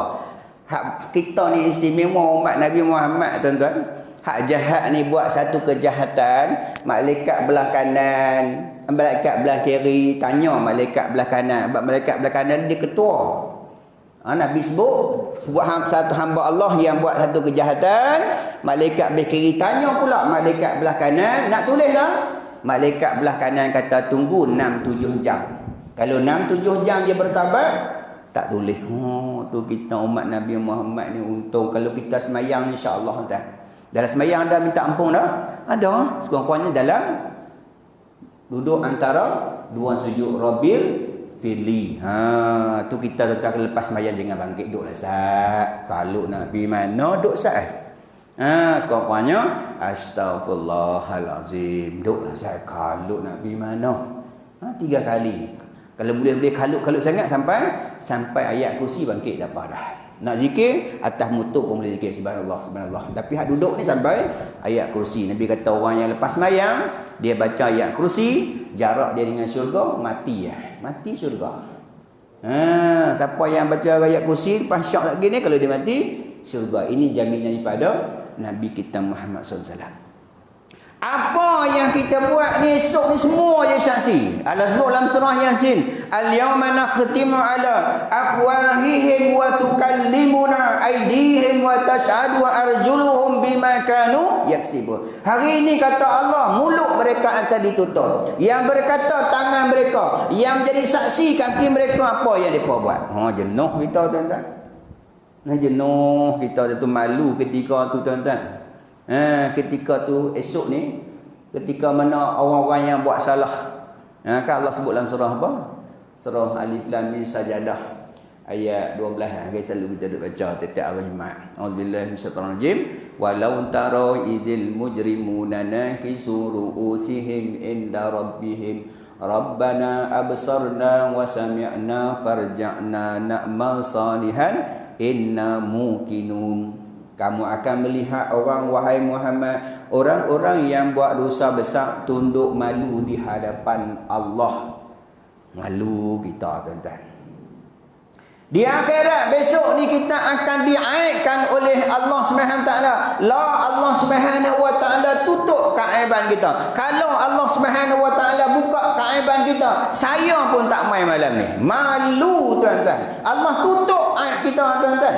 [SPEAKER 2] Hak kita ni istimewa umat Nabi Muhammad tuan-tuan. Hak jahat ni buat satu kejahatan, malaikat belah kanan, malaikat belah kiri, tanya malaikat belah kanan. Sebab malaikat belah kanan dia ketua. Nabi sebut satu hamba Allah yang buat satu kejahatan, malaikat belah kiri tanya pula malaikat belah kanan, nak tulis lah. Malaikat belah kanan kata tunggu 6-7 jam. Kalau 6-7 jam dia bertabat, tak tulis. Tu kita umat Nabi Muhammad ni untung. Kalau kita semayang insya-Allah dah. Dalam semayang dah minta ampun dah? Ada. Sekurang-kurangnya dalam duduk antara dua sujud Rabbil Firli. Tu kita tetap lepas semayang jangan bangkit duduklah sat. Kalau Nabi mana duduk sat? Sekurang-kurangnya Astaghfirullahalazim. Duduklah saya kalut Nabi mana. 3 kali. Kalau boleh kalut-kalut sangat sampai ayat kursi bangkit tak apa dah. Nak zikir atas mutuk pun boleh zikir subhanallah subhanallah. Tapi hak duduk ni sampai ayat kursi. Nabi kata orang yang lepas sembahyang dia baca ayat kursi, jarak dia dengan syurga mati mati syurga. Siapa yang baca ayat kursi lepas syak lagi ni kalau dia mati syurga. Ini jaminan daripada Nabi kita Muhammad SAW. Apa yang kita buat ni esok ni semua je saksi. Allah sebut dalam surah Yasin, al-yawma nakhtimu ala afwahihim wa tukallimuna aydihim wa tashhadu arjuluhum bima kanu yaksibun. Hari ini kata Allah, mulut mereka akan ditutup. Yang berkata tangan mereka, yang menjadi saksi kaki mereka apa yang mereka buat. Jenuh kita tuan-tuan. Jenuh kita tu malu ketika tu tuan-tuan. Ketika tu esok ni ketika mana orang-orang yang buat salah. Kan Allah sebut dalam surah apa? Surah Alif Lam Mim Sajadah ayat 12. Guys selalu kita duk baca setiap hari Jumaat. Auzubillahi minasyaitanir rajim. Walau tara idil mujrimuna nakisu ru'usihim inda rabbihim Rabbana absarna wa sami'na farja'na na'mal salihan inna muqinun. Kamu akan melihat orang, wahai Muhammad, orang-orang yang buat dosa besar tunduk malu di hadapan Allah. Malu kita tuan-tuan. Di akhirat besok ni kita akan diaibkan oleh Allah Subhanahu Wa Taala. Allah Subhanahu Wa Taala tutup keaiban kita. Kalau Allah Subhanahu Wa Taala buka keaiban kita, saya pun tak main malam ni. Malu tuan-tuan. Allah tutup aib kita tuan-tuan.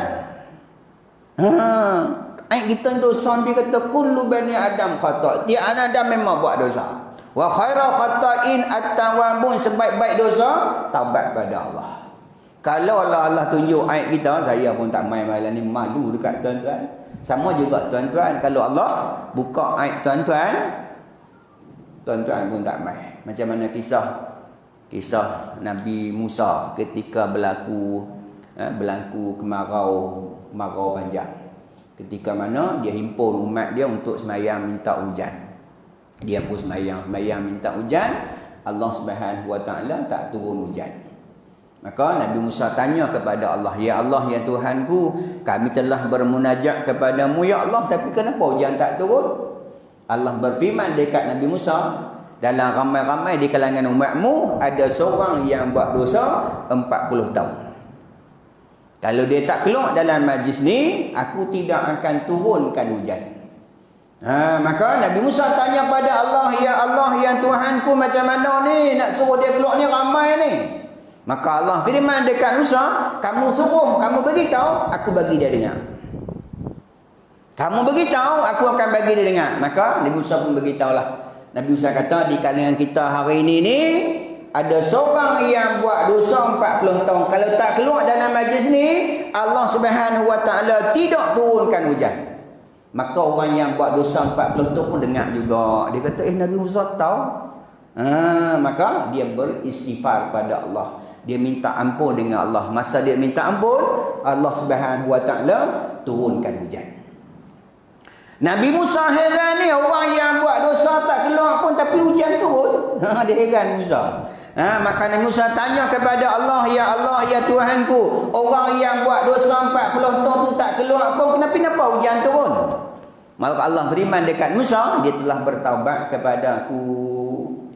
[SPEAKER 2] Aib kita dosa, dia kata kullu bani Adam khata'. Tiap anak Adam memang buat dosa. Wa khairu khata'in at-tawwabun, sebaik-baik dosa taubat pada Allah. Kalau Allah tunjuk aib kita, saya pun tak main malam ni, malu dekat tuan-tuan. Sama juga tuan-tuan, kalau Allah buka aib tuan-tuan, tuan-tuan pun tak main. Macam mana kisah Nabi Musa ketika berlaku kemarau panjang. Ketika mana dia himpun umat dia untuk sembahyang minta hujan. Dia pun sembahyang minta hujan, Allah Subhanahu Wa Taala tak turun hujan. Maka Nabi Musa tanya kepada Allah, ya Allah, ya Tuhanku, kami telah bermunajat kepadamu ya Allah, tapi kenapa hujan tak turun? Allah berfirman dekat Nabi Musa, dalam ramai-ramai di kalangan umatmu ada seorang yang buat dosa 40 tahun. Kalau dia tak keluar dalam majlis ni, aku tidak akan turunkan hujan. Maka Nabi Musa tanya pada Allah, ya Tuhanku, macam mana ni nak suruh dia keluar ni, ramai ni. Maka Allah firman dekat Musa, kamu suruh, kamu beritahu, aku bagi dia dengar. Kamu beritahu, aku akan bagi dia dengar. Maka Nabi Musa pun beritahulah. Nabi Musa kata, di kalangan kita hari ini ni ada seorang yang buat dosa 40 tahun. Kalau tak keluar dalam majlis ni, Allah Subhanahu Wa Taala tidak turunkan hujan. Maka orang yang buat dosa 40 tahun pun dengar juga. Dia kata, Nabi Musa tahu. Maka dia beristighfar pada Allah. Dia minta ampun dengan Allah. Masa dia minta ampun, Allah Subhanahu Wa Taala turunkan hujan. Nabi Musa heran ni, orang yang buat dosa tak keluar pun tapi hujan turun. Dia heran Musa. Maka Nabi Musa tanya kepada Allah, ya Tuhanku, orang yang buat dosa 40 tahun tu tak keluar pun, kenapa hujan turun? Maka Allah beriman dekat Musa, dia telah bertaubat kepada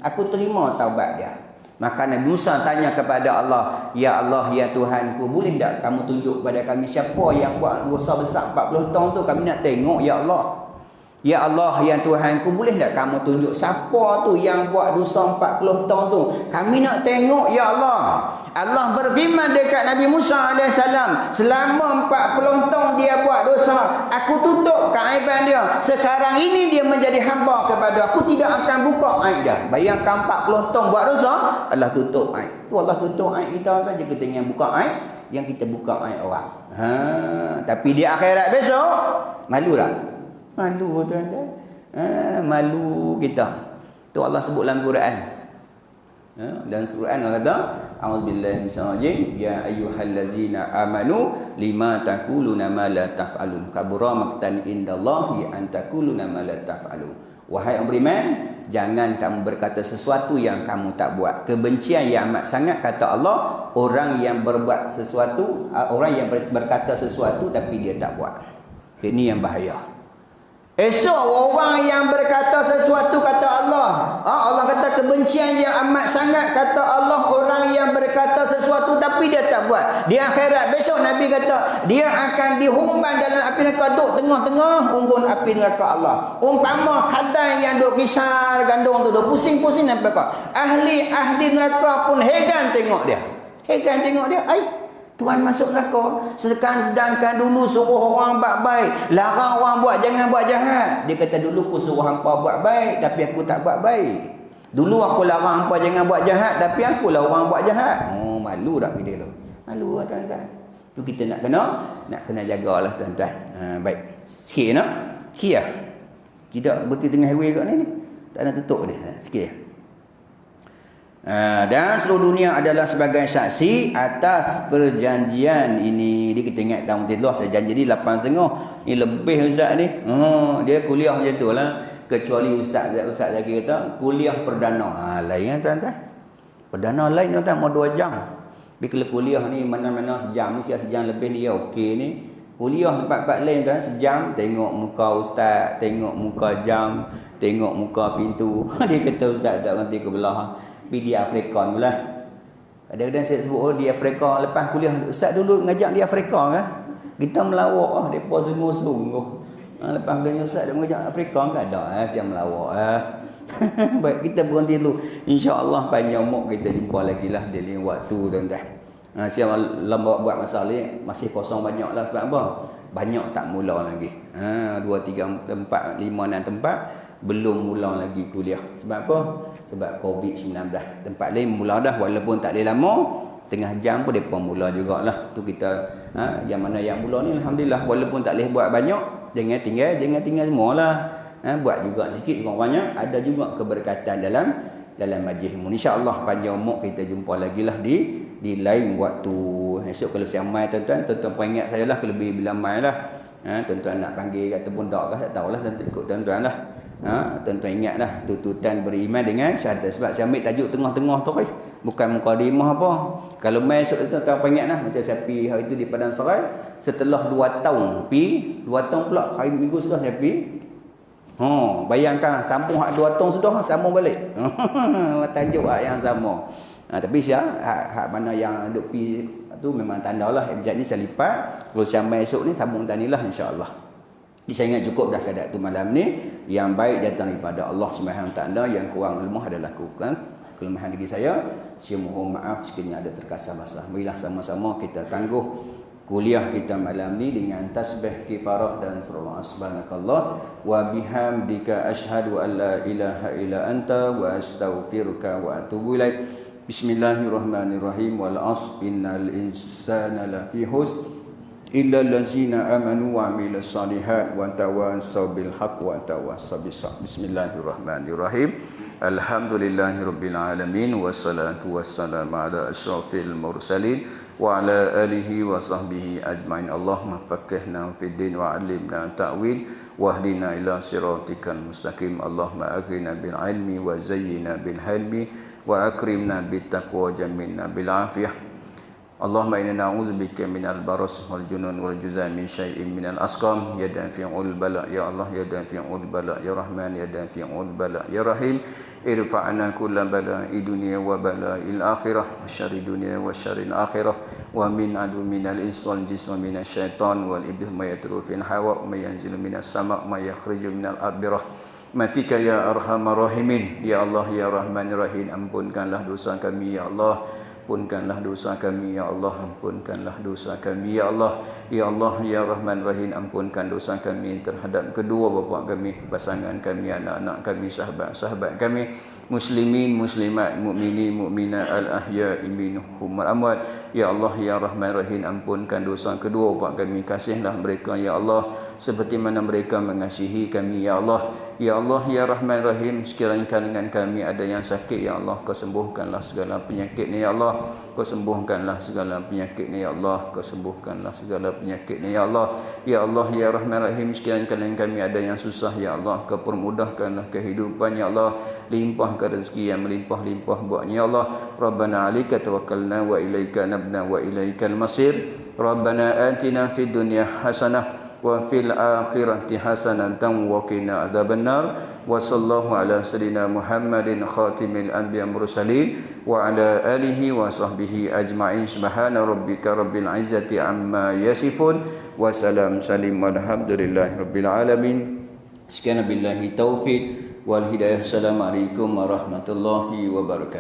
[SPEAKER 2] aku terima taubat dia. Maka Nabi Musa tanya kepada Allah, ya Tuhanku, boleh tak kamu tunjuk kepada kami siapa yang buat dosa besar 40 tahun tu, kami nak tengok ya Allah. Ya Allah, ya Tuhanku, boleh tak kamu tunjuk siapa tu yang buat dosa 40 tahun tu, kami nak tengok ya Allah. Allah berfirman dekat Nabi Musa AS, selama 40 tahun dia buat dosa, aku tutup keaiban dia. Sekarang ini dia menjadi hamba kepada aku, tidak akan buka aib dia. Bayangkan 40 tahun buat dosa, Allah tutup aib. Tu Allah tutup aib kita, je kita yang buka aib, yang kita buka aib orang. Tapi di akhirat besok, malu tak? Malu tuan-tuan. Malu kita. Tu Allah sebut dalam Quran. Dalam Quran Allah kata, a'udzubillahi minasyaitonir, ya ayyuhallazina amanu lima taquluna ma la taf'alun, kabura maqtan indallahi an taquluna ma la taf'alun. Wahai orang beriman, jangan kamu berkata sesuatu yang kamu tak buat. Kebencian yang amat sangat, kata Allah, orang yang berbuat sesuatu, orang yang berkata sesuatu tapi dia tak buat. Ini yang bahaya. Esok orang yang berkata sesuatu, kata Allah, Allah kata kebencian yang amat sangat, kata Allah, orang yang berkata sesuatu tapi dia tak buat. Di akhirat besok Nabi kata dia akan dihumban dalam api neraka, duduk tengah-tengah unggun api neraka Allah. Umpama kadang yang duk kisar gandung tu, duk pusing-pusing neraka. Ahli neraka pun heran tengok dia. Tuan masuk neraka, sedangkan dulu suruh orang buat baik, larang orang buat, jangan buat jahat. Dia kata, dulu aku suruh hampa buat baik, tapi aku tak buat baik. Dulu aku larang hampa jangan buat jahat, tapi aku lah orang buat jahat. Malu tak kita tu? Malu lah tuan-tuan. Tu kita nak kena jagalah tuan-tuan. Baik. Sikit nak? Sikit lah. Tidak berhenti tengah highway kat ni. Tak nak tutup dia. Sikit lah. Dan seluruh dunia adalah sebagai saksi atas perjanjian ini. Dia kita ingat tahun tidur saya janji ni 8.5. Ni lebih ustaz ni. Dia kuliah macam tu lah. Kecuali ustaz lagi kata kuliah perdana. Lain kan tuan-tuan. Perdana lain tuan-tuan, mau 2 jam. Tapi kalau kuliah ni mana-mana sejam ni, sejam lebih ni ya okey ni. Kuliah tempat-tempat lain tuan, sejam tengok muka ustaz, tengok muka jam, tengok muka pintu. Dia kata ustaz tak nanti ke belah. Pergi di Afrika mula. Kadang-kadang saya sebut di Afrika lepas kuliah, ustaz dulu ngajak di Afrika kan. Kita melawak depa sungguh-sungguh. Lepas kuliah ustaz dia mengajak Afrika kan ada siap melawak Baik, kita berhenti dulu. Insya-Allah panjang umur kita jumpa lagi lah di lain waktu tuan-tuan. Siapa lama buat masalah ni masih kosong banyak lah sebab apa? Banyak tak mula lagi. 2, 3, 4, 5, 6 tempat belum mula lagi kuliah. Sebab apa? Sebab COVID-19. Tempat lain mula dah walaupun tak boleh lama, tengah jam pun depa mula jugalah. Tu kita yang mana yang mula ni alhamdulillah walaupun tak boleh buat banyak, jangan tinggal semualah. Buat juga sikit juga banyak, ada juga keberkatan dalam majlis ni. Insya-Allah panjang umur kita jumpa lagi lah di lain waktu. Esok kalau saya mai tuan-tuan peringat saya lah lebih bila mai lah. Tuan-tuan nak panggil ataupun tak tak tahulah tentu ikut tuan-tuan lah. Tuan-tuan ingatlah tuntutan beriman dengan syahadat. Sebab saya ambil tajuk tengah-tengah tu bukan mukadimah apa. Kalau mai esok tuan-tuan peringatlah macam saya pergi hari tu di Padang Serai setelah 2 tahun 2 tahun pula hari minggu sudah saya pergi. Bayangkan sambung hak 2 tahun sudah sambung balik. Tajuk hak yang sama. Tapi hak mana yang duk pi tu memang tandalah abjad ni saya lipat. Kalau sampai esok ni sambung tanilah insya-Allah. Saya ingat cukup dah kadang tu malam ni yang baik datang daripada Allah Subhanahu taala, yang kurang lemah adalah kelemahan diri saya. Saya mohon maaf sekiranya ada terkasar basah. Marilah sama-sama kita tangguh kuliah kita malam ni dengan tasbih kifarah dan surah subhanakallah wa bihamdika asyhadu an la ilaha illa anta wa astaghfiruka wa atubu ilaik. Bismillahirrahmanirrahim. Wal 'asr innal insana lafi khusr illa allazina amanu wa 'amilus solihat wa tawassaw bil haqq wa tawassaw bis sabr. Bismillahirrahmanirrahim. Alhamdulillahirabbil alamin wassalatu wassalamu ala asyrafil mursalin wa ala alihi wa sahbihi ajmain. Allahumma faqihna fid din wa 'allimna ta'wil wahdina ila siratikal mustaqim. Allahumma aghrina bil ilmi wa zayyina bil hilmi wa akrimna bit taqwa jamilna bil afiyah. Allahumma inna na'udzubika minal baras wal junun wal juzam min syai'in minal asqam ya dafi'ul bala ya Allah ya dafi'ul bala ya Rahman ya dafi'ul bala ya Rahim. Irfa'na kulla bala'i dunya wa bala'il akhirah wa syarri dunya wa syarril akhirah wa min adu minal ins wal jins wa minasy syaitan wal iblis ma yatru fil hawa ma yanzilu minas sama' ma yakhriju minal arbirah. Matika ya arhamar rahimin. Ya Allah ya Rahman Rahim, ampunkanlah dosa kami ya Allah. Ampunkanlah dosa kami ya Allah. Ampunkanlah dosa kami ya Allah. Ya Allah ya Rahman Rahim, ampunkan dosa kami terhadap kedua bapa kami, pasangan kami, anak-anak kami, sahabat-sahabat kami, muslimin, muslimat, mukminin, mukminat, al-ahya'i minhum wal amwat. Ya Allah ya Rahman Rahim, ampunkan dosa kedua bapa kami, kasihlah mereka ya Allah seperti mana mereka mengasihi kami ya Allah. Ya Allah ya Rahman Rahim, sekiranya kalangan kami ada yang sakit ya Allah, Kau sembuhkanlah segala penyakitnya ya Allah. Kau sembuhkanlah segala penyakitnya ya Allah. Kau sembuhkanlah segala penyakitnya ya Allah. Ya Allah ya Rahman Rahim, sekiranya kalangan kami ada yang susah ya Allah, Kau permudahkanlah kehidupan ya Allah. Limpahkan rezeki yang melimpah-limpah buatnya ya Allah. Rabbana 'alaika tawakkalna wa ilaika nabna wa ilaikal masir. Rabbana atina fid dunya hasanah wa fil akhirati hasanatan wa qina adzabannar. Wa sallallahu ala sayyidina Muhammadin khatimil anbiya mursalin wa ala alihi wa sahbihi ajma'in. Subhana rabbika rabbil izzati amma yasifun wa salam salim walhamdulillahi rabbil alamin. Sekian billahi taufik wal hidayah. Assalamualaikum warahmatullahi wabarakatuh.